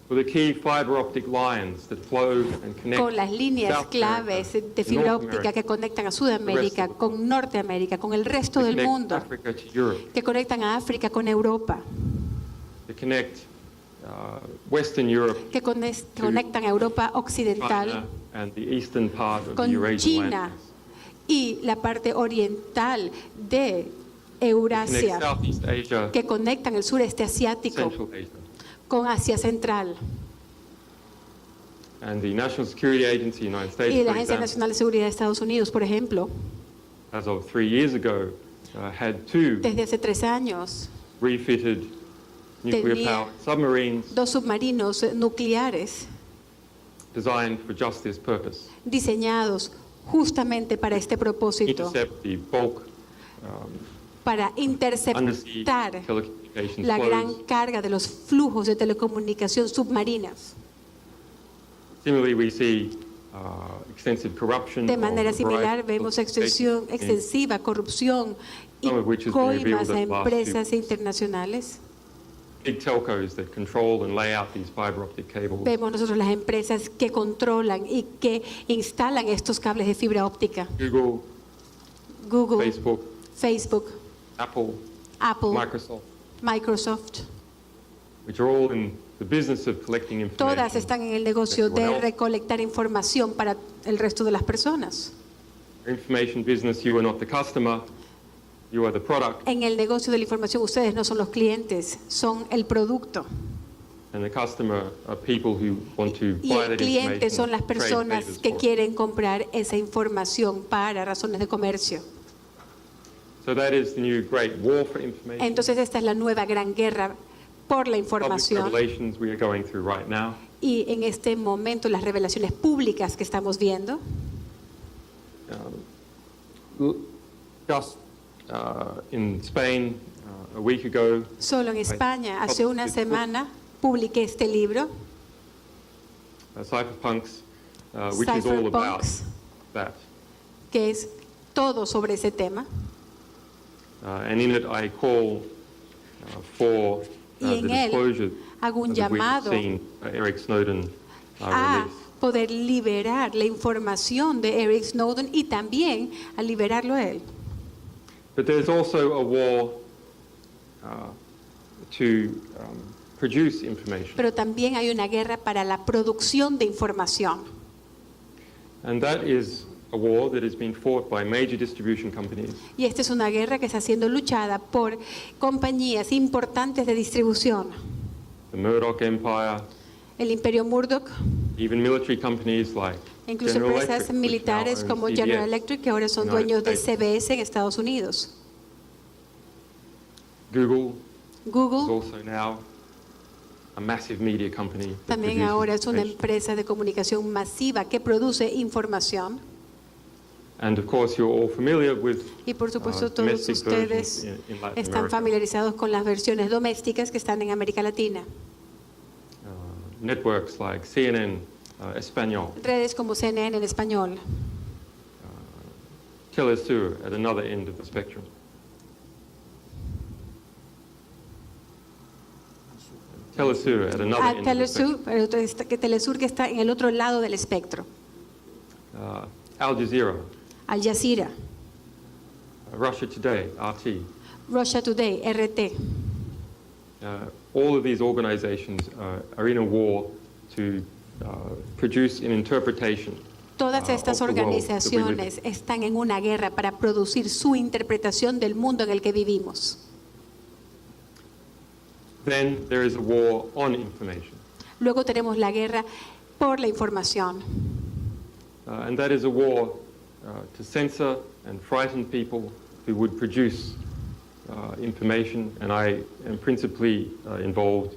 For the key fiber optic lines that flow and connect con las líneas South claves America, de fibra North óptica America, que conectan a Sudamérica the rest of the con Norteamérica, con el resto that del connect mundo, Africa to Europe, que conectan a África con Europa, that connect Western Europe, que conectan a Europa China, occidental and the eastern part of the con Eurasian China landmass. y la parte oriental de Connect Eurasia, Southeast Asia, que conectan el sureste asiático Central Asia. con Asia Central. And the National Security Agency, United States, Y la for Agencia example, Nacional de Seguridad de Estados Unidos, por ejemplo, as of 3 years ago, had 2 desde hace 3 años, refitted nuclear-powered submarines 2 submarinos nucleares designed for just this purpose. diseñados justamente para este propósito, Intercept the bulk para undersea interceptar telecommunications la gran flows. carga de los flujos de telecomunicación submarinas. Similarly, we see extensive corruption. De of manera a variety similar, of vemos organizations, extensiva corrupción y Some of which has been coimas revealed a in the last empresas 2 weeks. internacionales. big telcos that control and lay out these fiber optic cables. Vemos nosotros las empresas que controlan y que instalan estos cables de fibra óptica. Google, Google, Facebook, Facebook, Apple, Apple, Microsoft, Microsoft. which are all in the business of collecting information. Todas están en el negocio de recolectar información para el resto de las personas. Information business, you are not the customer, you are the product, En el negocio de la información, ustedes no son los clientes, son el producto. and the customer are people who want to Y buy el that cliente information, son las trade personas favors que for it. quieren comprar esa información para razones de comercio. So that is the new great war for information. Entonces esta es la nueva gran guerra por la Public información. revelations we are going through right now. Y en este momento las revelaciones públicas que estamos viendo, Just in Spain a week ago, solo en España, hace una semana, publiqué este libro, Cypherpunks, which is all about Cypherpunks, that. que es todo sobre ese tema. And in it I call for Y the en él disclosure hago un that we've llamado seen Eric Snowden a release. poder liberar la información de Eric Snowden y también a liberarlo a él. But there's also a war to produce information. Pero también hay una guerra para la producción de información. And that is a war that has been fought by major distribution companies, Y esta es una guerra que está siendo luchada por compañías importantes de distribución. the Murdoch Empire, El imperio Murdoch, even military companies like incluso General empresas Electric, which now militares owns como CBS, General Electric, que ahora son United dueños de States. CBS en Estados Unidos. Google is Google also now a massive media company that también produces ahora es una information. empresa de comunicación masiva que produce información. And of course, you're all familiar with Y por supuesto todos domestic ustedes versions in Latin están America. familiarizados con las versiones domésticas que están en América Latina. Networks like CNN, Español, Redes como CNN en español, Telesur at another end of the spectrum. Telesur at another end of the Telesur, spectrum. pero que Telesur que está en el otro lado del espectro, Al Jazeera, Al Jazeera, Russia Today, RT. Russia Today, RT. All of these organizations are in a war to produce an interpretation. Todas estas of the world that we live in. organizaciones están en una guerra para producir su interpretación del mundo en el que vivimos. Then there is a war on information. Luego tenemos la guerra por la información. And that is a war to censor and frighten people who would produce information. And I am principally involved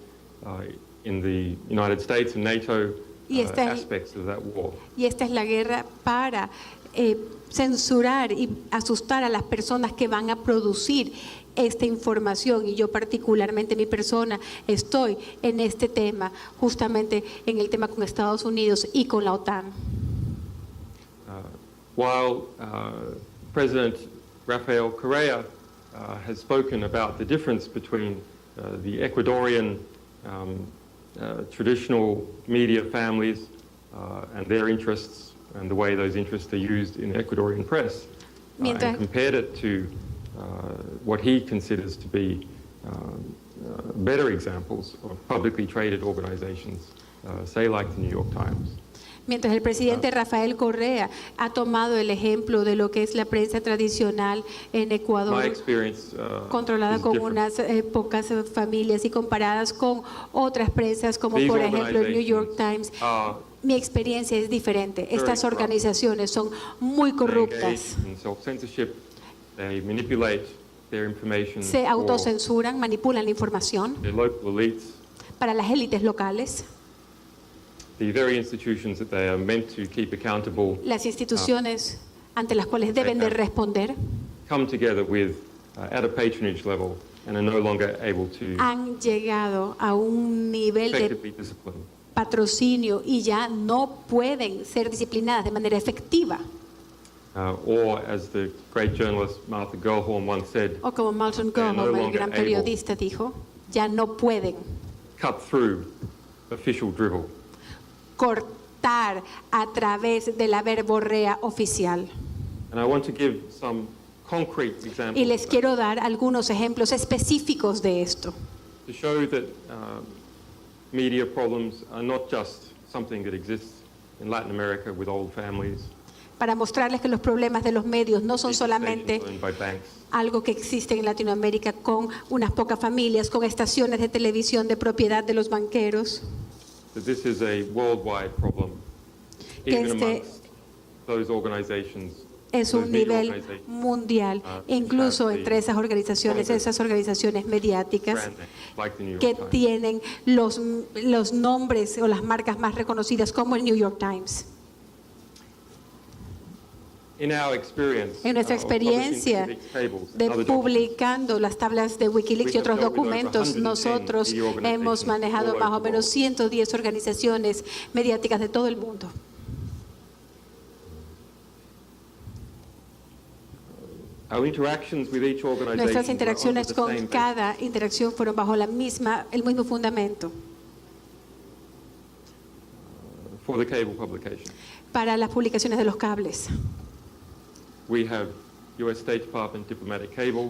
in the United States and NATO Y esta- aspects of that war. Y esta es la guerra para censurar y asustar a las personas que van a producir esta información, y yo particularmente mi persona estoy en este tema, justamente en el tema con Estados Unidos y con la OTAN. While President Rafael Correa has spoken about the difference between the Ecuadorian traditional media families and their interests and the way those interests are used in the Ecuadorian press, and compared it to what he considers to be better examples of publicly traded organizations, say like the New York Times. Mientras el presidente Rafael Correa ha tomado el ejemplo de lo que es la prensa tradicional en Ecuador, controlada con unas pocas familias y comparadas con otras prensas como por ejemplo el New York Times, mi experiencia es diferente. Estas organizaciones son muy corruptas. Se autocensuran, manipulan la información para las élites locales. Las instituciones ante las cuales deben de responder han llegado a un nivel de patrocinio y ya no pueden ser disciplinadas de manera efectiva. O como Malcolm Gladwell, el gran periodista, dijo, ya no pueden cortar a través de la verborrea oficial. Y les quiero dar algunos ejemplos específicos de esto. To show that media problems are not just something that exists in Latin America with old families. Para mostrarles que los problemas de los medios no son solamente algo que existe en Latinoamérica con unas pocas familias, con estaciones de televisión de propiedad de los banqueros. This is a worldwide problem, even amongst those organizations. Es un nivel mundial, incluso entre esas organizaciones mediáticas que tienen los nombres o las marcas más reconocidas como el New York Times. En nuestra experiencia de publicando las tablas de Wikileaks y otros documentos, nosotros hemos manejado más o menos 110 organizaciones mediáticas de todo el mundo. Nuestras interacciones con cada interacción fueron bajo el mismo fundamento. Para las publicaciones de los cables.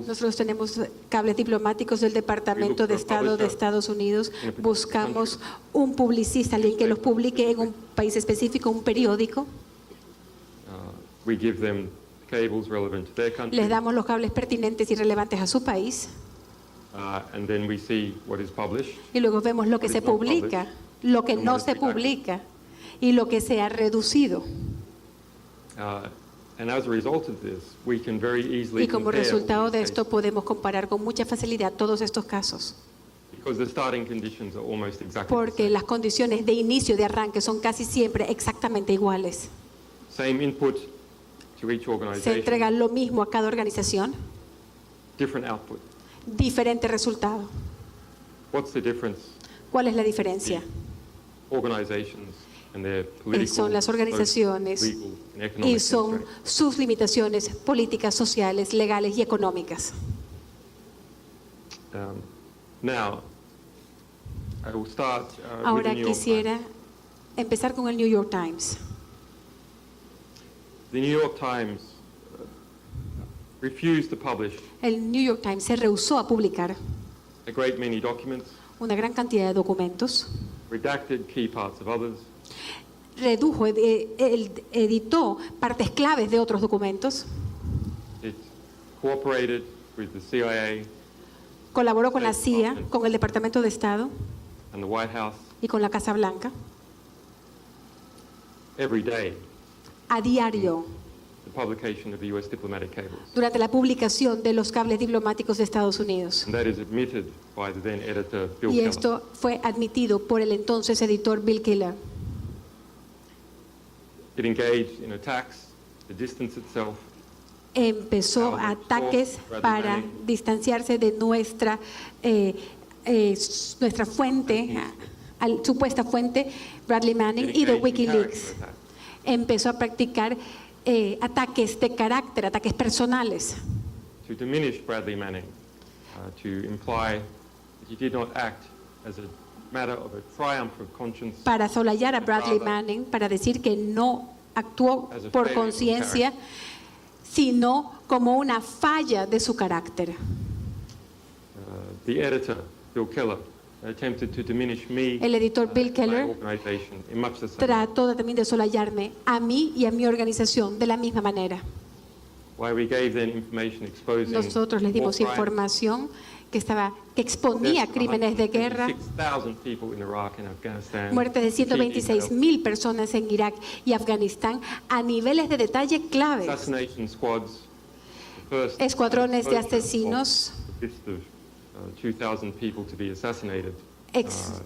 Nosotros tenemos cables diplomáticos del Departamento de Estado de Estados Unidos. Buscamos un publicista, alguien que los publique en un país específico, un periódico. Les damos los cables pertinentes y relevantes a su país. Y luego vemos lo que se publica, lo que no se publica y lo que se ha reducido. Y como resultado de esto podemos comparar con mucha facilidad todos estos casos. Porque las condiciones de inicio, de arranque, son casi siempre exactamente iguales. Se entrega lo mismo a cada organización. Diferente resultado. ¿Cuál es la diferencia? Son las organizaciones y son sus limitaciones políticas, sociales, legales y económicas. Ahora quisiera empezar con el New York Times. The New York Times refused to publish El New York Times se rehusó a publicar a great many documents, una gran cantidad de documentos, redacted key parts of others, redujo, editó partes claves de otros documentos, it cooperated with the CIA colaboró con la CIA, con el Departamento de Estado and the White House y con la Casa Blanca every day. A diario, The publication of the US diplomatic cables. durante la publicación de los cables diplomáticos de Estados Unidos. And that is admitted by the then editor Bill Y Keller. esto fue admitido por el entonces editor Bill Keller. It engaged in attacks to distance itself empezó ataques para distanciarse de nuestra fuente, supuesta fuente, Bradley Manning, y de Wikileaks. Empezó a practicar ataques de carácter, ataques personales. To diminish Bradley Manning, to imply that he did not act as a matter of a triumph of conscience. Para solayar a Bradley Manning, para decir que no actuó por conciencia, sino como una falla de su carácter. The editor, Bill Keller, attempted to diminish me. El editor Bill Keller my organization in much the same way. trató también de solayarme a mí y a mi organización de la misma manera. Why we gave them information exposing Nosotros les dimos war crimes, información que exponía deaths of crímenes de guerra, 126,000 people in Iraq and Afghanistan, muertes de 126,000 personas en Irak y Afganistán a niveles de detalle claves. assassination squads, the first Escuadrones de exposure asesinos. of the list of 2,000 people to be assassinated.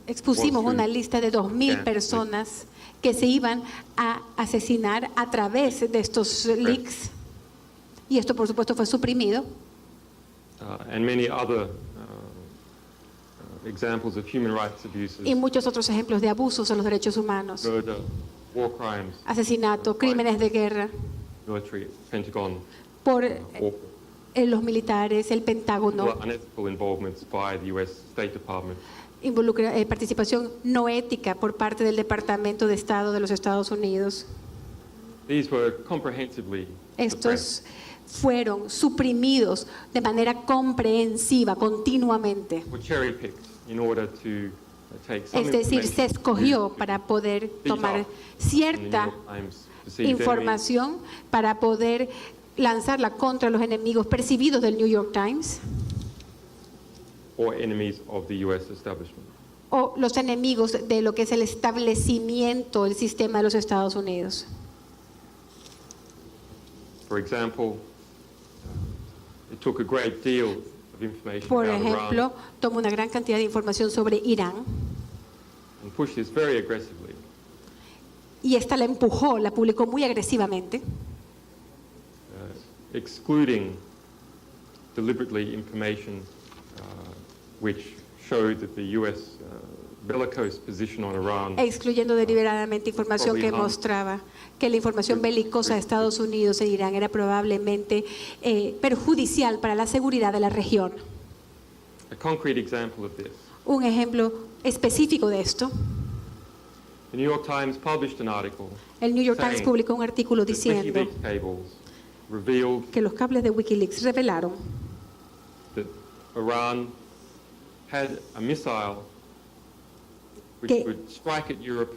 Expusimos was una through lista de 2,000 scans personas que se iban a asesinar a través de estos leaks. Y esto, por supuesto, fue suprimido. And many other examples of human rights abuses, Y muchos otros ejemplos de abusos a los derechos humanos, murder, war crimes, asesinato, crímenes de guerra military, Pentagon, por war, los militares, el Pentágono, unethical involvements by the U.S. State Department. participación no ética por parte del Departamento de Estado de los Estados Unidos. These were comprehensively suppressed. Estos fueron suprimidos de manera comprensiva, continuamente. Were cherry-picked in order to take some Es decir, se information escogió used para poder to tomar beat up cierta the New York Times perceived información para poder lanzarla contra los enemigos percibidos del New York Times enemies or enemies of the U.S. establishment. o los enemigos de lo que es el establecimiento, el sistema de los Estados Unidos. For example, it took a great deal of information Por about ejemplo, Iran tomó una gran cantidad de información sobre Irán and pushed this very aggressively. y esta la empujó, la publicó muy agresivamente, Excluding deliberately information which showed that the U.S. Bellicose position on Iran excluyendo deliberadamente información que mostraba que la información belicosa de Estados Unidos e Irán era probablemente perjudicial para la seguridad de la región. A concrete example of this. Un ejemplo específico de esto, The New York Times published an article el New York Times saying publicó un artículo that diciendo WikiLeaks cables revealed que los cables de Wikileaks revelaron that Iran had a missile which Que- would strike at Europe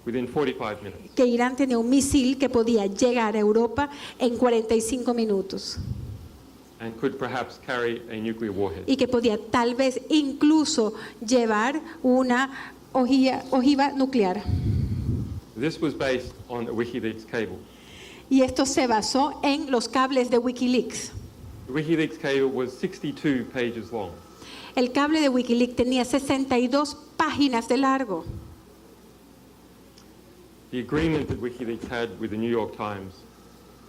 within 45 minutes. que Irán tenía un misil que podía llegar a Europa en 45 minutos And could perhaps carry a nuclear warhead. y que podía tal vez incluso llevar una ojiva nuclear. This was based on a WikiLeaks cable. Y esto se basó en los cables de Wikileaks. The WikiLeaks cable was 62 pages long. El cable de Wikileaks tenía 62 páginas de largo. The agreement that WikiLeaks had with the New York Times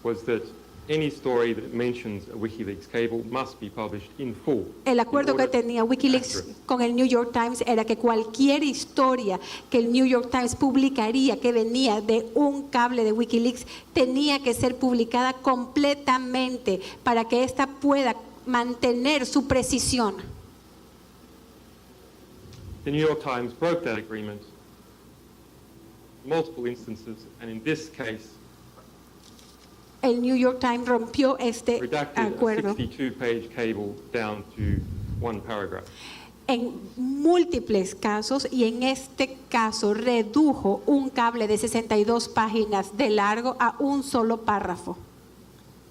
was that any story that mentions a WikiLeaks cable must be published in full. El acuerdo que tenía Wikileaks con el New York Times era que cualquier historia que el New York Times publicaría que venía de un cable de Wikileaks tenía que ser publicada completamente para que ésta pueda mantener su precisión. The New York Times broke that agreement in multiple instances, and in this case, El New York Times rompió este redacted a acuerdo 62-page cable down to one paragraph. en múltiples casos y en este caso redujo un cable de 62 páginas de largo a un solo párrafo.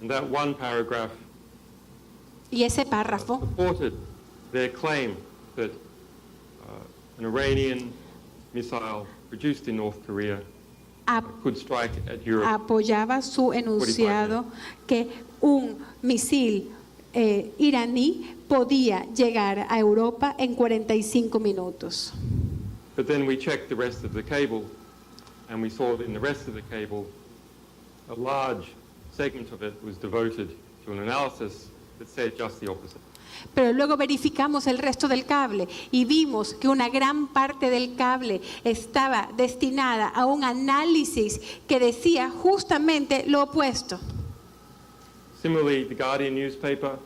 And that one paragraph Y ese párrafo supported their claim that an Iranian missile produced in North Korea could strike at Europe. apoyaba su enunciado que un misil iraní podía llegar a Europa en 45 minutos. But then we checked the rest of the cable, and we saw that in the rest of the cable, a large segment of it was devoted to an analysis that said just the opposite. Pero luego verificamos el resto del cable y vimos que una gran parte del cable estaba destinada a un análisis que decía justamente lo opuesto. Similarly, the Guardian newspaper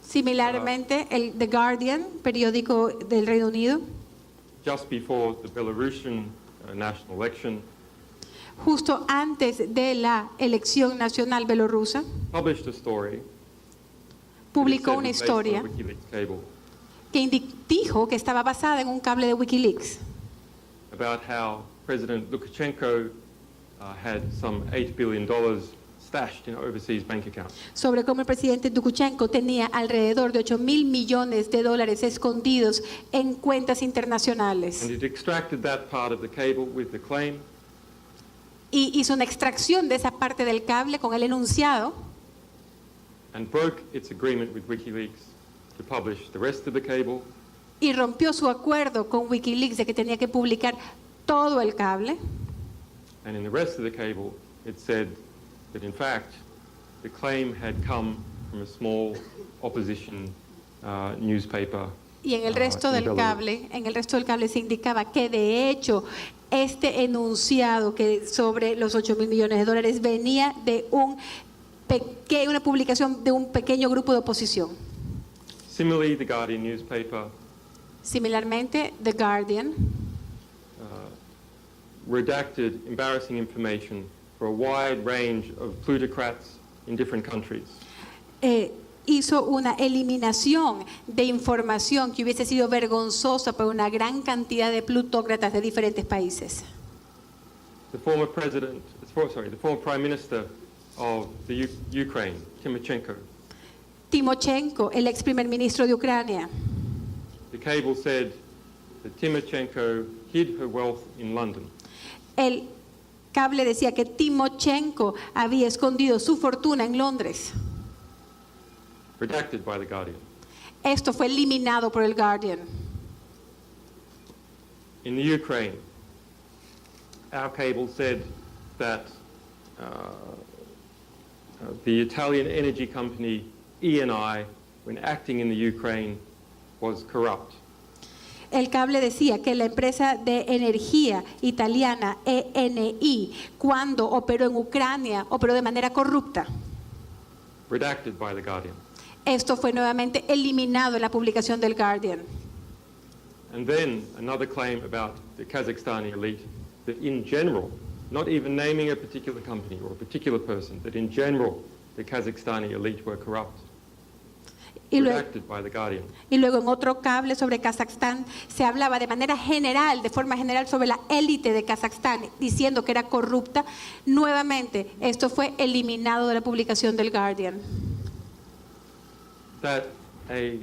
Similarmente, el The Guardian, periódico del Reino Unido, just before the Belarusian national election, justo antes de la elección nacional bielorrusa, published a story publicó that una it said was based historia on WikiLeaks cable que dijo que estaba basada en un cable de Wikileaks, about how President Lukashenko had some $8 billion stashed in overseas bank accounts. sobre cómo el presidente Lukashenko tenía alrededor de 8.000 millones de dólares escondidos en cuentas internacionales. And it extracted that part of the cable with the claim Y hizo una extracción de esa parte del cable con el enunciado and broke its agreement with WikiLeaks to publish the rest of the cable y rompió su acuerdo con Wikileaks de que tenía que publicar todo el cable. and in the rest of the cable it said that in fact the claim had come from a small opposition newspaper. Y en el resto in del Belarus. cable, en el resto del cable se indicaba que de hecho este enunciado que sobre los 8.000 millones de dólares venía de una publicación de un pequeño grupo de oposición. Similarly, the Guardian newspaper Similarmente, The Guardian redacted embarrassing information for a wide range of plutocrats in different countries. Hizo una eliminación de información que hubiese sido vergonzosa para una gran cantidad de plutócratas de diferentes países. The former prime minister of the Ukraine, Tymoshenko, Timoshenko, el ex primer ministro de Ucrania, the cable said that Tymoshenko hid her wealth in London. el cable decía que Timoshenko había escondido su fortuna en Londres. Redacted by the Guardian. Esto fue eliminado por el Guardian. In the Ukraine, our cable said that the Italian energy company Eni, when acting in the Ukraine, was corrupt. El cable decía que la empresa de energía italiana ENI, cuando operó en Ucrania, operó de manera corrupta. Redacted by the Guardian. Esto fue nuevamente eliminado en la publicación del Guardian. And then another claim about the Kazakhstani elite, that in general, not even naming a particular company or a particular person, that in general the Kazakhstani elite were corrupt. Y luego, Redacted by the Guardian. y luego en otro cable sobre Kazajstán se hablaba de manera general, de forma general, sobre la élite de Kazajstán, diciendo que era corrupta. Nuevamente, esto fue eliminado de la publicación del Guardian. That a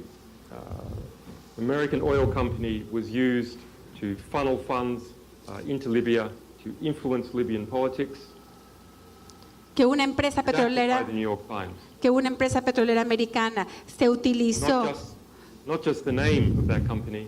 American oil company was used to funnel funds into Libya to influence Libyan politics. Que una empresa Redacted petrolera, by the New York Times. que una empresa petrolera americana se utilizó Not just the name of that company,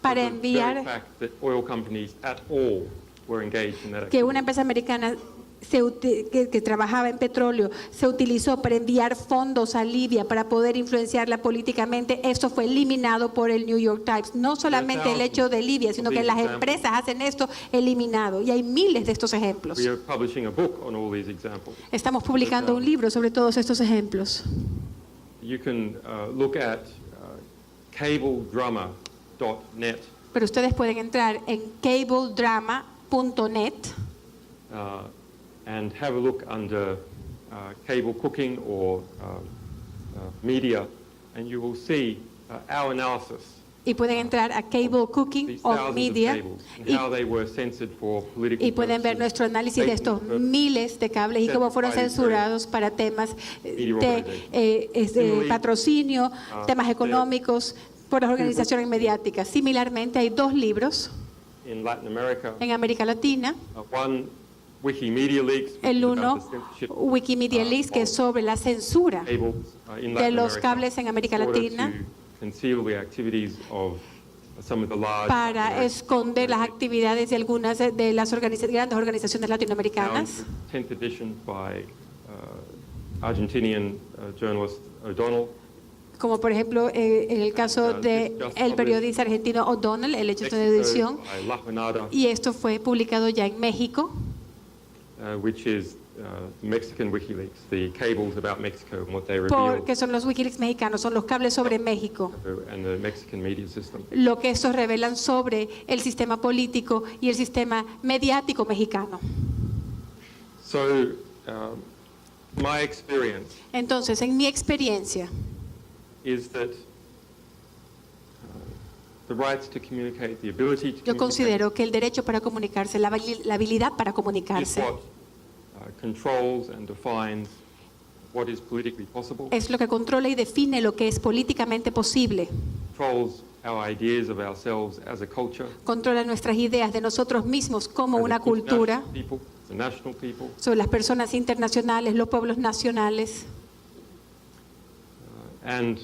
para but the very enviar, fact that oil companies at all were engaged in that que activity. una empresa americana que trabajaba en petróleo se utilizó para enviar fondos a Libia para poder influenciarla políticamente. Esto fue eliminado por el New York Times. No solamente el hecho de Libia, sino que las empresas hacen esto, eliminado. Y hay miles de estos ejemplos. We are publishing a book on all these examples. Estamos publicando un libro sobre todos estos ejemplos. You can look at cabledrama.net Pero ustedes pueden entrar en cabledrama.net and have a look under cable cooking or media, and you will see our analysis. y pueden entrar a Cable Cooking These o thousands of Media cables and how they were censored for political y pueden ver purposes, nuestro análisis de estos safety purposes. miles de cables y cómo fueron censurados para temas de patrocinio, temas económicos por las organizaciones mediáticas. Similarmente, hay dos libros In Latin America, en América Latina. one Wikimedia Leaks, which El is about uno, the censorship Wikimedia Leaks, que es of sobre la censura cables in de Latin los America cables en América in order Latina to conceal the activities of some of the large para esconder las actividades de algunas de las grandes organizaciones latinoamericanas, 10th edition by Argentinian journalist O'Donnell. como por ejemplo en el caso del periodista argentino O'Donnell, el hecho de edición, By La Jornada, y esto fue publicado ya en México, which is Mexican WikiLeaks, the cables about Mexico and what they reveal, porque son los Wikileaks mexicanos, son los cables sobre México, and the Mexican media system. lo que estos revelan sobre el sistema político y el sistema mediático mexicano. So, my experience Entonces, en mi experiencia, is that the rights to communicate, the ability to yo communicate, considero que el derecho para comunicarse, la habilidad para is comunicarse, what controls and defines what is politically possible, es lo que controla y define lo que es políticamente posible, controls our ideas of ourselves as a culture, controla nuestras ideas de nosotros mismos como as a una cultura, international people, as a national people, sobre las personas internacionales, los pueblos nacionales, and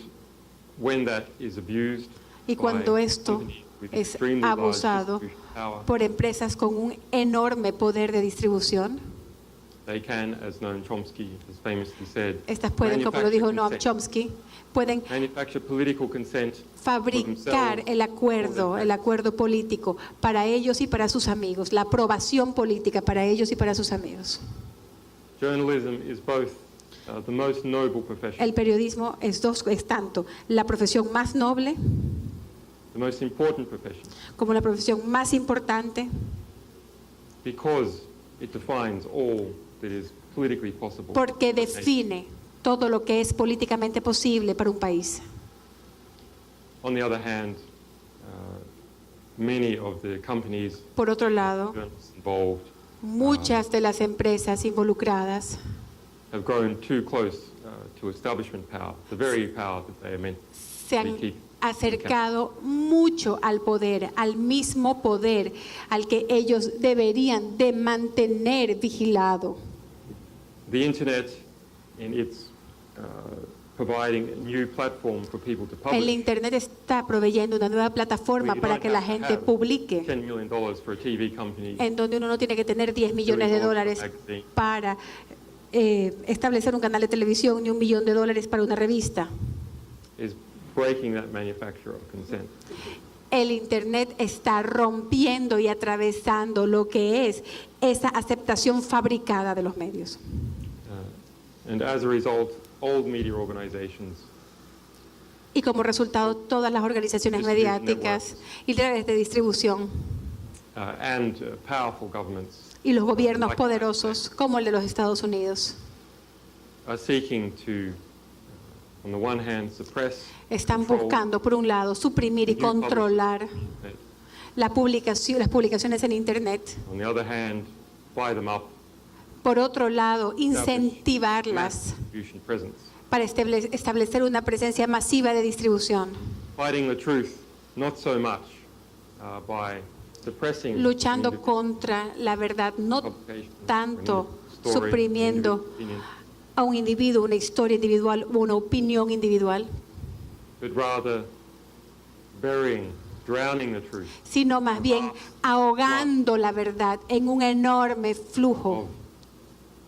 when that is abused y cuando by esto companies with es extremely large abusado distribution power, por empresas con un enorme poder de distribución, they can, as Noam Chomsky has famously said, estas pueden, como lo dijo Noam manufacture Chomsky, pueden consent, manufacture political consent fabricar el acuerdo político para ellos y para sus amigos, la aprobación política para ellos y para sus amigos. Journalism is both the most noble profession, El periodismo es tanto la profesión más noble the most important profession, como la profesión más importante, because it defines all that is politically possible. porque for a nation. define todo lo que es políticamente posible para un país. On the other hand, many of the companies, Por otro lado, journalists involved, muchas de las empresas involucradas have grown too close to establishment power, the very power that they are meant se to han keep. acercado mucho al poder, al mismo poder al que ellos deberían de mantener vigilado. The internet, in its providing a new platform for people to El publish, Internet está proveyendo una nueva plataforma where you para don't que la have to gente have publique, $10 million for a TV company, en donde uno no tiene que tener 10 millones de dólares para establecer un canal de televisión ni $1 millón para una revista. is breaking that manufacture of consent. El Internet está rompiendo y atravesando lo que es esa aceptación fabricada de los medios. And as a result, old media organizations Y como resultado, todas las organizaciones Distribution mediáticas y redes de distribución and powerful governments y los gobiernos like poderosos como el de los Estados Unidos are seeking to, on the one hand, suppress, están control buscando, por un lado, suprimir y new publishing controlar on the internet. las publicaciones en Internet. On the other hand, buy them up, Por otro lado, establish incentivarlas mass distribution presence. para establecer una presencia masiva de distribución, Fighting the truth, not so much by suppressing luchando individual contra la verdad, no publications, tanto or story, suprimiendo individual opinion, a un individuo, una historia individual o una opinión individual, but rather burying, drowning the truth sino más bien ahogando la verdad en un enorme of flujo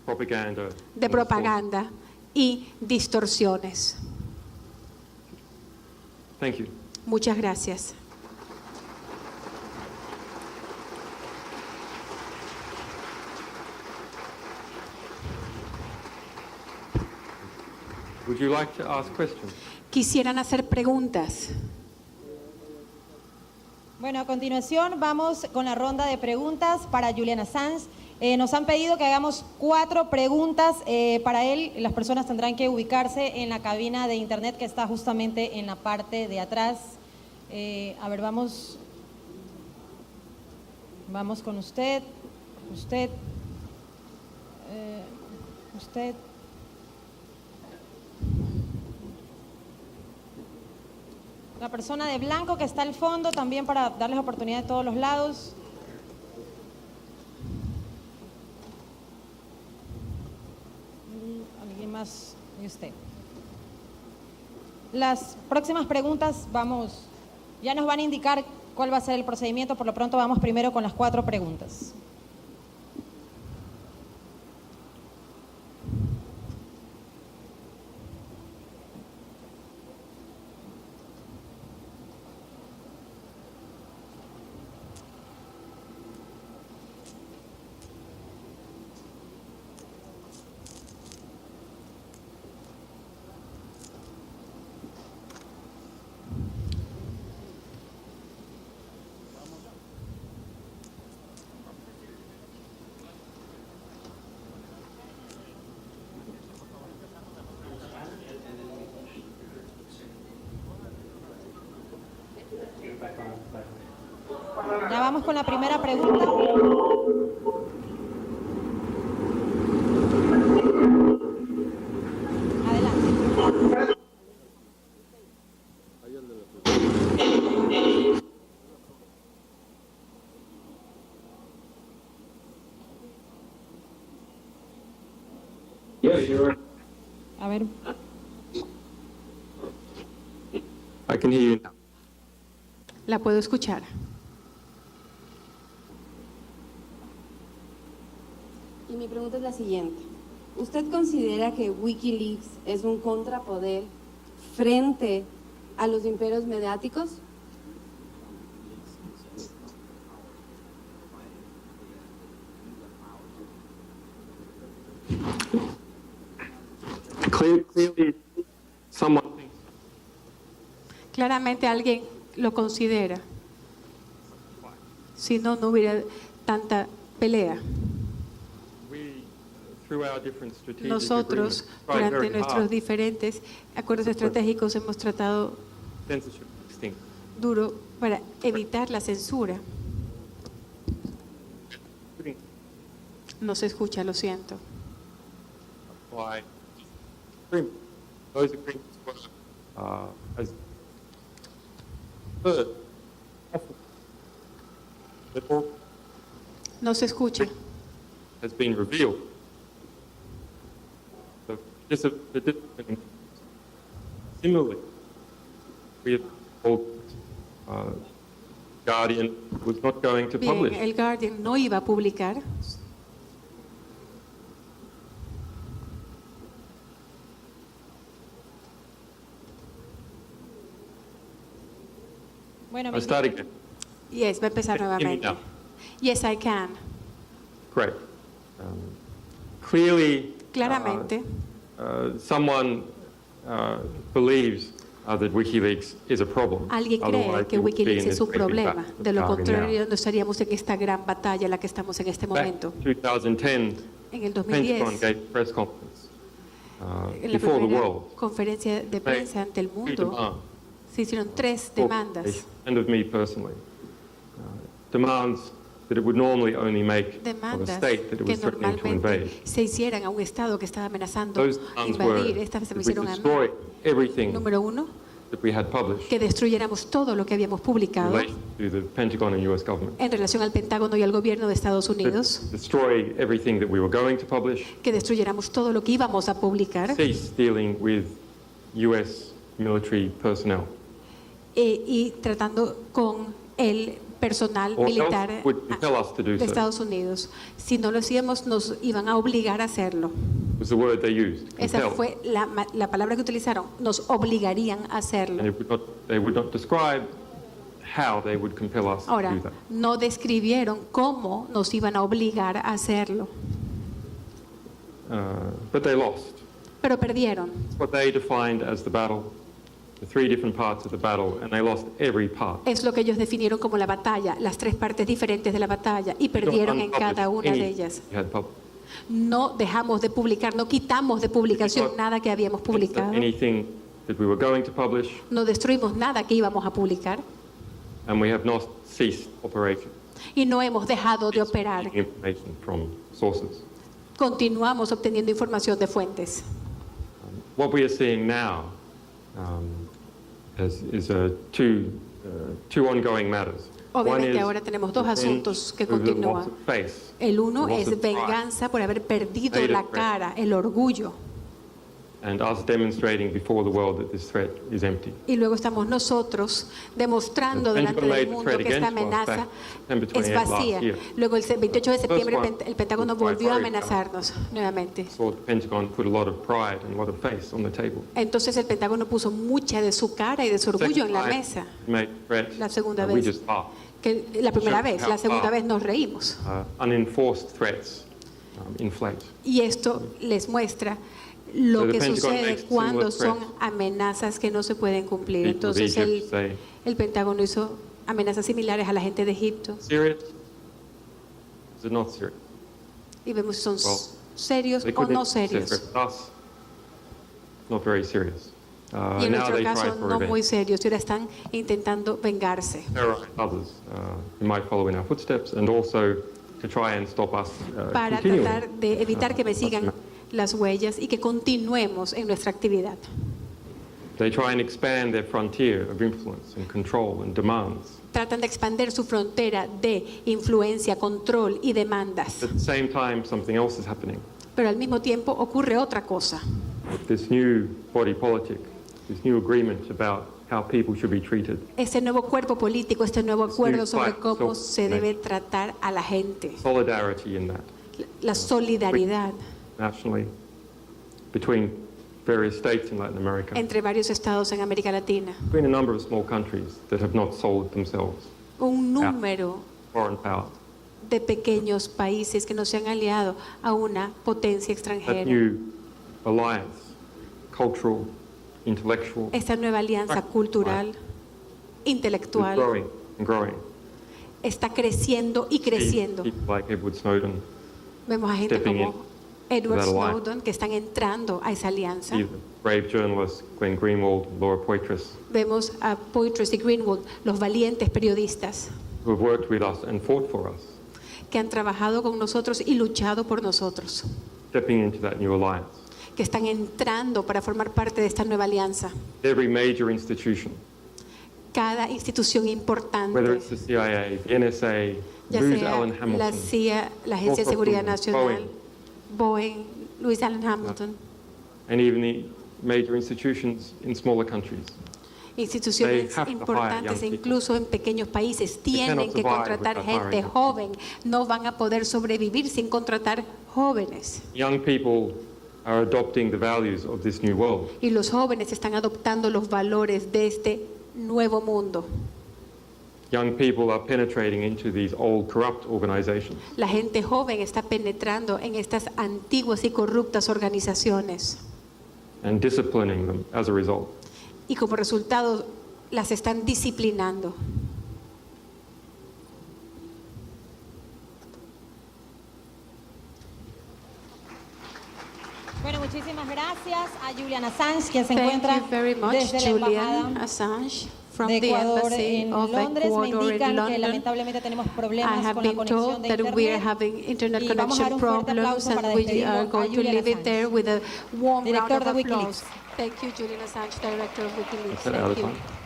propaganda. de and propaganda y distorsiones. distortion. Thank you. Muchas gracias. Would you like to ask questions? ¿Quisieran hacer preguntas? Bueno, a continuación vamos con la ronda de preguntas para Julian Assange. Nos han pedido que hagamos 4 preguntas para él. Las personas tendrán que ubicarse en la cabina de internet que está justamente en la parte de atrás. A ver, vamos con usted, usted. La persona de blanco que está al fondo también para darles oportunidad de todos los lados. ¿Alguien más? Y usted. Las próximas preguntas ya nos van a indicar cuál va a ser el procedimiento. Por lo pronto vamos primero con las 4 preguntas. Ya vamos con la primera pregunta. Adelante. A ver. I can hear you now. La puedo escuchar. Y mi pregunta es la siguiente. ¿Usted considera que Wikileaks es un contrapoder frente a los imperios mediáticos? Clearly, someone thinks Claramente alguien lo considera. Si no, no hubiera tanta pelea. we, through our different strategic Nosotros, agreements, tried durante very nuestros hard diferentes acuerdos estratégicos, hemos tratado censorship extinct. duro para evitar la censura. No se escucha, lo siento. Why? Those agreements were as third, that all No se escucha. has been revealed. So, similarly, we have told Guardian was not going to Bien, publish. el Guardian no iba a publicar. Bueno, I start again. Yes, va a empezar Can you hear me nuevamente. now? Yes, I can. Great. Clearly, Claramente, someone believes that WikiLeaks is a problem. alguien Otherwise, cree que we would be Wikileaks in es this un raging problema. battle De lo starting now. contrario, no estaríamos en esta gran batalla en la que estamos en este Back momento. in 2010, En el Pentagon 2010, gave a press conference en la before the primera world. conferencia de prensa ante el Three mundo, demands se hicieron 3 for demandas. and of me personally. Demands that it would normally only make of a Demandas state that it que was threatening to invade. normalmente se hicieran a un Estado que estaba amenazando Those demands were invadir. Estas se that me we hicieron a mí. destroy everything Número 1, that we had published que destruyéramos todo lo que habíamos in publicado relation to the Pentagon and U.S. government. en relación al Pentágono y al gobierno de Estados Unidos, That destroy everything that we were going to publish, que destruyéramos todo lo que íbamos a publicar cease dealing with U.S. military personnel. Y tratando con el personal Or militar else would compel us to do de so, Estados Unidos. Si no lo hacíamos, nos iban a obligar a hacerlo. was the word they used, Esa compel. fue la palabra que utilizaron. Nos obligarían a hacerlo. And they would not describe how they would compel us to Ahora, do that. no describieron cómo nos iban a obligar a hacerlo, But they lost. pero perdieron. It's what they defined as the battle, the 3 different parts of the battle, and they lost every part. Es lo que ellos definieron como la batalla, las 3 partes diferentes de la batalla, y perdieron en cada una de ellas. We had published. No dejamos de publicar, no quitamos de publicación nada que habíamos publicado. Anything that we were going to publish, No destruimos nada que íbamos a publicar and we have not ceased operation, y no hemos dejado de operar. seeking information from sources. Continuamos obteniendo información de fuentes. What we are seeing now is two ongoing matters. Obviamente One is ahora tenemos 2 revenge asuntos que over the continúan. loss of face, El uno the loss es of pride, venganza por haber perdido Native la pride. cara, el orgullo. and us demonstrating before the world that this threat is empty. Y luego estamos nosotros demostrando The delante Pentagon del made the mundo threat que esta against us amenaza back September es 28 last vacía. year. Luego el 28 de septiembre one el Pentágono was quite volvió a worried amenazarnos nuevamente. So the Pentagon put a lot of pride and a lot of face on the table. Entonces el Pentágono puso mucha de su cara y de su orgullo en la Second time, mesa. made threat, La segunda we vez. just laughed. Que la primera Sure, vez, how la segunda far. vez nos reímos. Unenforced threats inflate. Y esto les muestra lo So the que Pentagon sucede makes cuando similar son amenazas que no se pueden cumplir. People of Entonces Egypt say, el Pentágono hizo amenazas similares a la gente de Egipto serious? Is it not serious? y vemos si son Well, serios They o couldn't no say serios. threat us. Not very serious. Y en Now nuestro they try caso for no muy revenge. serios, y ahora están intentando vengarse Terrorize others who might follow in our footsteps, and also to try and stop us para continuing. tratar de evitar que me sigan las huellas y que continuemos en nuestra actividad. They try and expand their frontier of influence and control and demands. Tratan de expandir su frontera de influencia, control y demandas. At the same time, something else is happening. Pero al mismo tiempo ocurre otra cosa. This new body politic, this new agreement about how people should be treated, Este nuevo cuerpo político, este nuevo acuerdo sobre fight, cómo so- se debe tratar a la gente. solidarity in that, La solidaridad nationally, between various states in Latin America, entre varios estados en América Latina. between a number of small countries that have not sold themselves Un número foreign power. de pequeños países que no se han aliado a una potencia That extranjera. new alliance, cultural, intellectual, Esta nueva alianza cultural, is intelectual, growing and growing. está creciendo y creciendo. People like Edward Snowden, Vemos a gente stepping como Edward that alliance. Snowden que están entrando a esa alianza. see the brave journalists Glenn Greenwald, Laura Poitras, Vemos a Poitras y Greenwald, los valientes periodistas who have worked with us and fought for us, que han trabajado con nosotros y luchado por nosotros, stepping into that new alliance. que están entrando para formar parte de esta nueva alianza. Every major institution, Cada institución whether importante, it's the CIA, the NSA, ya Booz sea Allen la Hamilton, CIA, la Agencia de Northrop Seguridad Grumman, Nacional, Boeing, Louis Allen Hamilton, and even the major institutions in smaller countries. instituciones They have to hire importantes, young people. incluso en pequeños países, tienen cannot que survive contratar without gente hiring. joven. No van a poder sobrevivir sin contratar jóvenes. Young people are adopting the values of this new world. Y los jóvenes están adoptando los valores de este nuevo mundo. Young people are penetrating into these old corrupt organizations. La gente joven está penetrando en estas antiguas y corruptas organizaciones And disciplining them as a result. y como resultado las están disciplinando. Bueno, muchísimas gracias a Julian Assange, quien se Thank encuentra you very much, desde la Julian embajada Assange, from de the Ecuador embassy en of Londres. Me Ecuador in indican que London. lamentablemente tenemos I problemas have con la been conexión told de that we are internet. having internet Y vamos a dar connection un fuerte problems, aplauso para and we despedirlo are a going to Julian leave it Assange, there with a warm round director of de applause. Wikileaks. Thank you, Julian Assange, director of Wikileaks. Is that out of Thank you. time?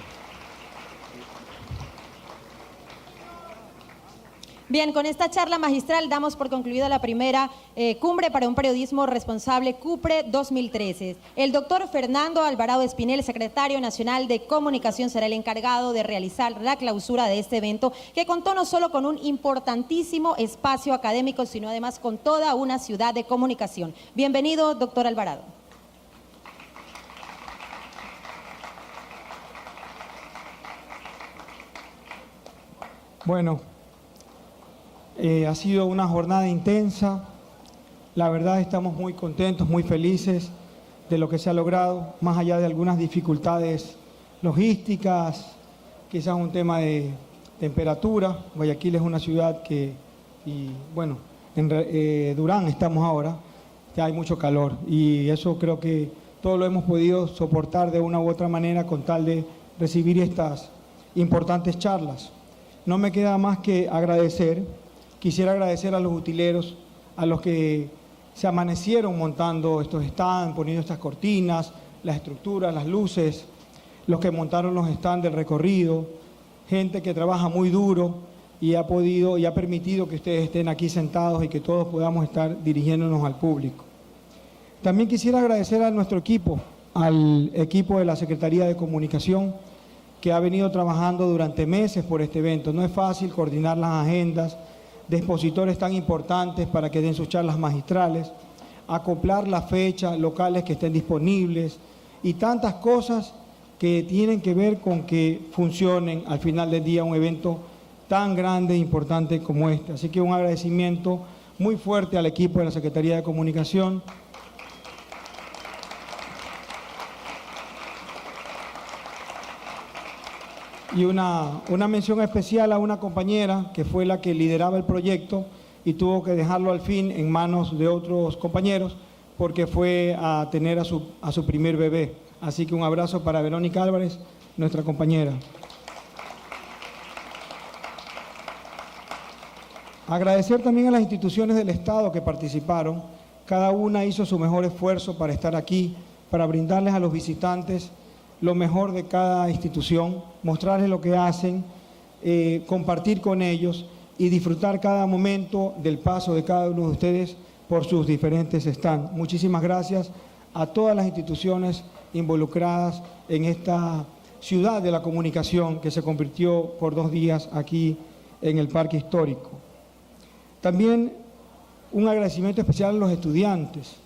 Bien, con esta charla magistral damos por concluida la primera cumbre para un periodismo responsable, CUPRE 2013. El doctor Fernando Alvarado Espinel, secretario nacional de Comunicación, será el encargado de realizar la clausura de este evento, que contó no solo con un importantísimo espacio académico, sino además con toda una ciudad de comunicación. Bienvenido, doctor Alvarado. Bueno, ha sido una jornada intensa. La verdad estamos muy contentos, muy felices de lo que se ha logrado, más allá de algunas dificultades logísticas, quizás un tema de temperatura. Guayaquil es una ciudad que, y bueno, en Durán estamos ahora, ya hay mucho calor y eso creo que todo lo hemos podido soportar de una u otra manera con tal de recibir estas importantes charlas. No me queda más que agradecer. Quisiera agradecer a los utileros, a los que se amanecieron montando estos stands, poniendo estas cortinas, las estructuras, las luces, los que montaron los stands del recorrido, gente que trabaja muy duro y ha podido y ha permitido que ustedes estén aquí sentados y que todos podamos estar dirigiéndonos al público. También quisiera agradecer a nuestro equipo, al equipo de la Secretaría de Comunicación, que ha venido trabajando durante meses por este evento. No es fácil coordinar las agendas de expositores tan importantes para que den sus charlas magistrales, acoplar las fechas locales que estén disponibles y tantas cosas que tienen que ver con que funcionen al final del día un evento tan grande e importante como este. Así que un agradecimiento muy fuerte al equipo de la Secretaría de Comunicación. Y una mención especial a una compañera que fue la que lideraba el proyecto y tuvo que dejarlo al fin en manos de otros compañeros porque fue a tener a su primer bebé. Así que un abrazo para Verónica Álvarez, nuestra compañera. Agradecer también a las instituciones del Estado que participaron. Cada una hizo su mejor esfuerzo para estar aquí, para brindarles a los visitantes lo mejor de cada institución, mostrarles lo que hacen, compartir con ellos y disfrutar cada momento del paso de cada uno de ustedes por sus diferentes stands. Muchísimas gracias a todas las instituciones involucradas en esta ciudad de la comunicación que se convirtió por 2 días aquí en el Parque Histórico. También un agradecimiento especial a los estudiantes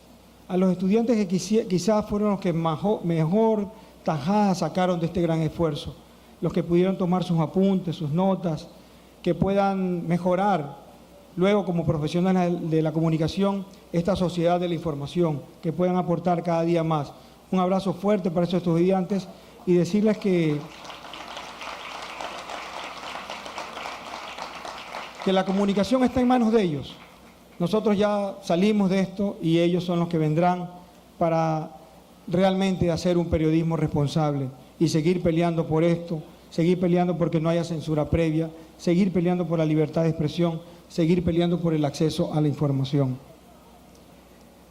que quizás fueron los que mejor tajada sacaron de este gran esfuerzo, los que pudieron tomar sus apuntes, sus notas, que puedan mejorar luego como profesionales de la comunicación esta sociedad de la información, que puedan aportar cada día más. Un abrazo fuerte para esos estudiantes y decirles que la comunicación está en manos de ellos. Nosotros ya salimos de esto y ellos son los que vendrán para realmente hacer un periodismo responsable y seguir peleando por esto, seguir peleando porque no haya censura previa, seguir peleando por la libertad de expresión, seguir peleando por el acceso a la información.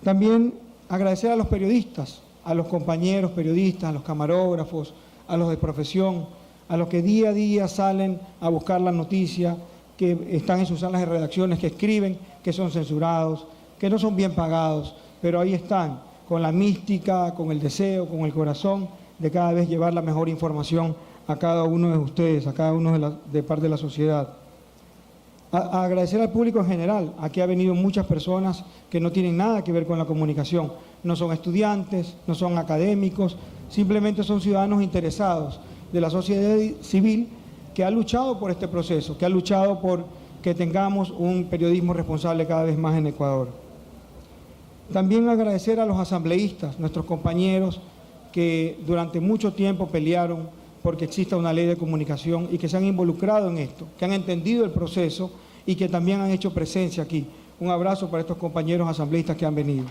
También agradecer a los periodistas, a los compañeros periodistas, a los camarógrafos, a los de profesión, a los que día a día salen a buscar la noticia, que están en sus salas de redacciones, que escriben, que son censurados, que no son bien pagados, pero ahí están, con la mística, con el deseo, con el corazón de cada vez llevar la mejor información a cada uno de ustedes, a cada uno de parte de la sociedad. A agradecer al público en general. Aquí ha venido muchas personas que no tienen nada que ver con la comunicación. No son estudiantes, no son académicos, simplemente son ciudadanos interesados de la sociedad civil que ha luchado por este proceso, que ha luchado por que tengamos un periodismo responsable cada vez más en Ecuador. También agradecer a los asambleístas, nuestros compañeros que durante mucho tiempo pelearon porque exista una ley de comunicación y que se han involucrado en esto, que han entendido el proceso y que también han hecho presencia aquí. Un abrazo para estos compañeros asambleístas que han venido.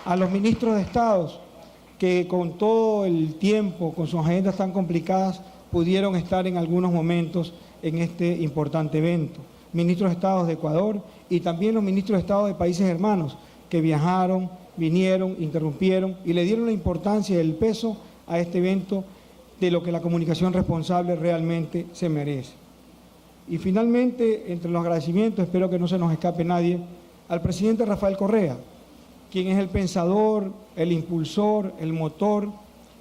A los ministros de Estado que con todo el tiempo, con sus agendas tan complicadas, pudieron estar en algunos momentos en este importante evento. Ministros de Estado de Ecuador y también los ministros de Estado de países hermanos que viajaron, vinieron, interrumpieron y le dieron la importancia y el peso a este evento de lo que la comunicación responsable realmente se merece. Y finalmente, entre los agradecimientos, espero que no se nos escape nadie, al presidente Rafael Correa, quien es el pensador, el impulsor, el motor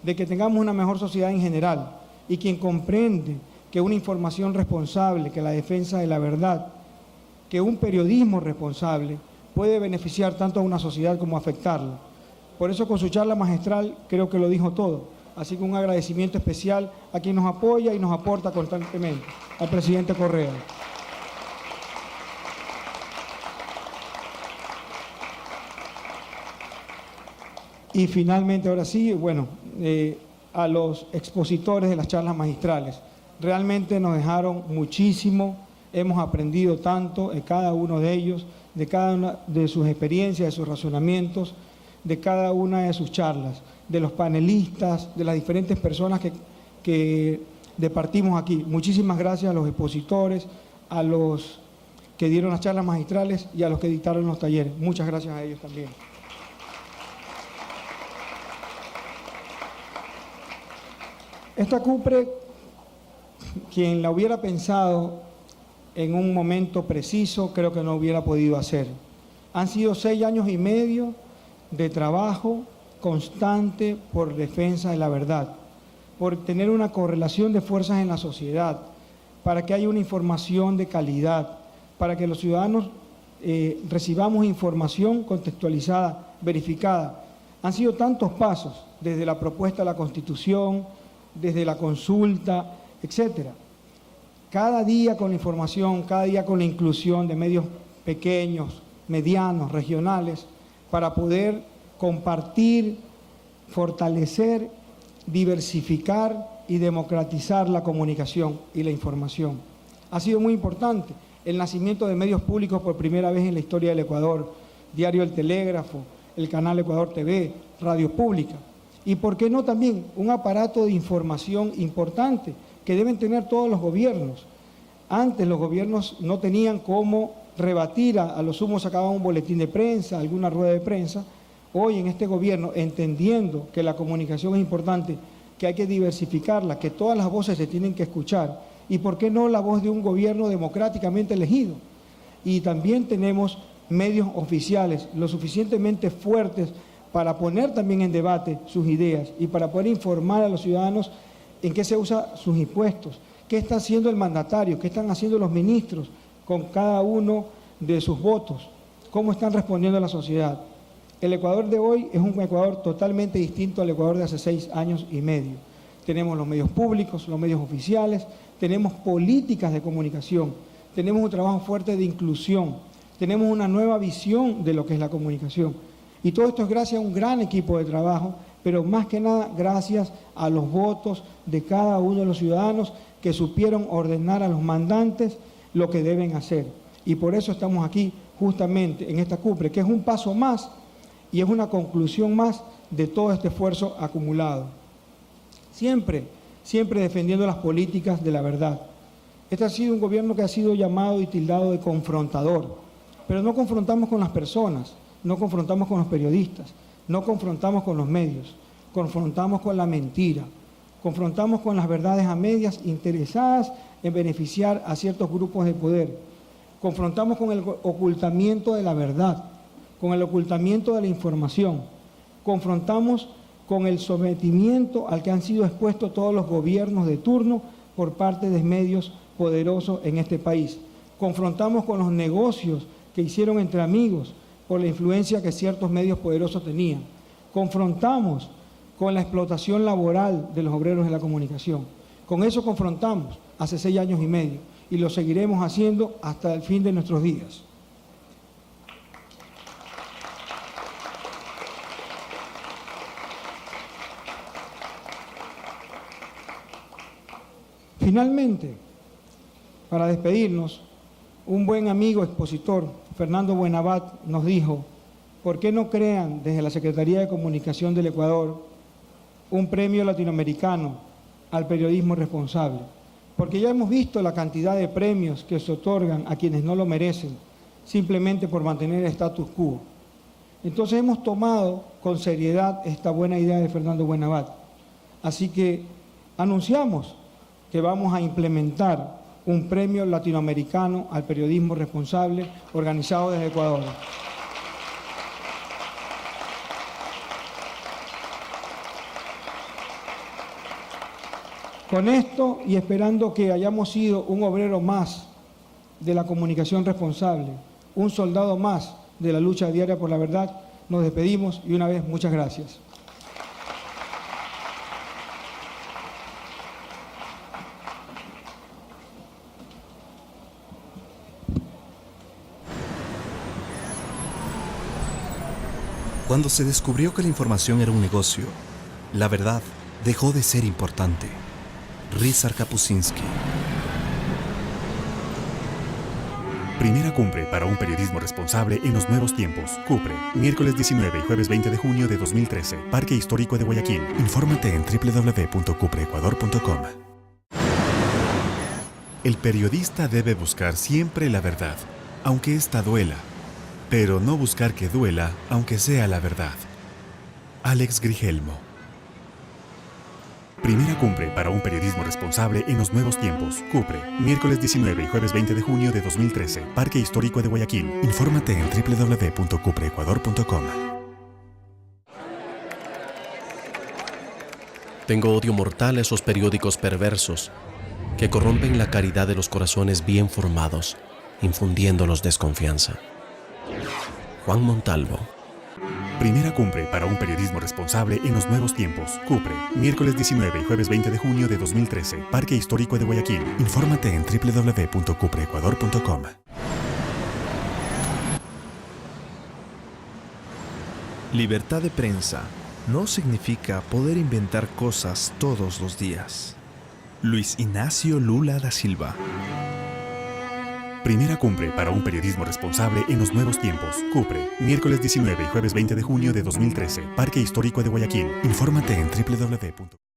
de que tengamos una mejor sociedad en general y quien comprende que una información responsable, que la defensa de la verdad, que un periodismo responsable puede beneficiar tanto a una sociedad como afectarla. Por eso con su charla magistral creo que lo dijo todo. Así que un agradecimiento especial a quien nos apoya y nos aporta constantemente, al presidente Correa. Y finalmente, ahora sí, bueno, a los expositores de las charlas magistrales. Realmente nos dejaron muchísimo, hemos aprendido tanto de cada uno de ellos, de cada una de sus experiencias, de sus razonamientos, de cada una de sus charlas, de los panelistas, de las diferentes personas que departimos aquí. Muchísimas gracias a los expositores, a los que dieron las charlas magistrales y a los que dictaron los talleres. Muchas gracias a ellos también. Esta cumbre, quien la hubiera pensado en un momento preciso, creo que no hubiera podido hacer. Han sido 6 años y medio de trabajo constante por defensa de la verdad, por tener una correlación de fuerzas en la sociedad, para que haya una información de calidad, para que los ciudadanos recibamos información contextualizada, verificada. Han sido tantos pasos, desde la propuesta de la Constitución, desde la consulta, etcétera. Cada día con la información, cada día con la inclusión de medios pequeños, medianos, regionales, para poder compartir, fortalecer, diversificar y democratizar la comunicación y la información. Ha sido muy importante el nacimiento de medios públicos por primera vez en la historia del Ecuador, Diario El Telégrafo, el canal Ecuador TV, Radio Pública. Y por qué no también un aparato de información importante que deben tener todos los gobiernos. Antes los gobiernos no tenían cómo rebatir, a lo sumo sacaban un boletín de prensa, alguna rueda de prensa. Hoy en este gobierno, entendiendo que la comunicación es importante, que hay que diversificarla, que todas las voces se tienen que escuchar, y por qué no la voz de un gobierno democráticamente elegido. Y también tenemos medios oficiales lo suficientemente fuertes para poner también en debate sus ideas y para poder informar a los ciudadanos en qué se usan sus impuestos, qué está haciendo el mandatario, qué están haciendo los ministros con cada uno de sus votos, cómo están respondiendo a la sociedad. El Ecuador de hoy es un Ecuador totalmente distinto al Ecuador de hace 6 años y medio. Tenemos los medios públicos, los medios oficiales, tenemos políticas de comunicación, tenemos un trabajo fuerte de inclusión, tenemos una nueva visión de lo que es la comunicación. Y todo esto es gracias a un gran equipo de trabajo, pero más que nada gracias a los votos de cada uno de los ciudadanos que supieron ordenar a los mandantes lo que deben hacer. Y por eso estamos aquí justamente en esta cumbre, que es un paso más y es una conclusión más de todo este esfuerzo acumulado. Siempre defendiendo las políticas de la verdad. Este ha sido un gobierno que ha sido llamado y tildado de confrontador, pero no confrontamos con las personas, no confrontamos con los periodistas, no confrontamos con los medios, confrontamos con la mentira, confrontamos con las verdades a medias interesadas en beneficiar a ciertos grupos de poder, confrontamos con el ocultamiento de la verdad, con el ocultamiento de la información, confrontamos con el sometimiento al que han sido expuestos todos los gobiernos de turno por parte de medios poderosos en este país. Confrontamos con los negocios que hicieron entre amigos por la influencia que ciertos medios poderosos tenían. Confrontamos con la explotación laboral de los obreros de la comunicación. Con eso confrontamos hace 6 años y medio y lo seguiremos haciendo hasta el fin de nuestros días. Finalmente, para despedirnos, un buen amigo expositor, Fernando Buenabat, nos dijo: ¿por qué no crean desde la Secretaría de Comunicación del Ecuador un premio latinoamericano al periodismo responsable? Porque ya hemos visto la cantidad de premios que se otorgan a quienes no lo merecen, simplemente por mantener el status quo. Entonces hemos tomado con seriedad esta buena idea de Fernando Buenabat. Así que anunciamos que vamos a implementar un premio latinoamericano al periodismo responsable organizado desde Ecuador. Con esto y esperando que hayamos sido un obrero más de la comunicación responsable, un soldado más de la lucha diaria por la verdad, nos despedimos y una vez muchas gracias. Cuando se descubrió que la información era un negocio, la verdad dejó de ser importante. Ryszard Kapuscinski. Primera cumbre para un periodismo responsable en los nuevos tiempos. Cupre, miércoles 19 y jueves 20 de junio de 2013. Parque Histórico de Guayaquil. Infórmate en www.cupreecuador.com. El periodista debe buscar siempre la verdad, aunque ésta duela, pero no buscar que duela, aunque sea la verdad. Alex Grigelmo. Primera cumbre para un periodismo responsable en los nuevos tiempos. Cupre, miércoles 19 y jueves 20 de junio de 2013. Parque Histórico de Guayaquil. Infórmate en www.cupreecuador.com. Tengo odio mortal a esos periódicos perversos que corrompen la caridad de los corazones bien formados, infundiéndolos desconfianza. Juan Montalvo. Primera cumbre para un periodismo responsable en los nuevos tiempos. Cupre, miércoles 19 y jueves 20 de junio de 2013. Parque Histórico de Guayaquil. Infórmate en www.cupreecuador.com. Libertad de prensa no significa poder inventar cosas todos los días. Luis Ignacio Lula da Silva. Primera cumbre para un periodismo responsable en los nuevos tiempos. Cupre, miércoles 19 y jueves 20 de junio de 2013. Parque Histórico de Guayaquil. Infórmate en www.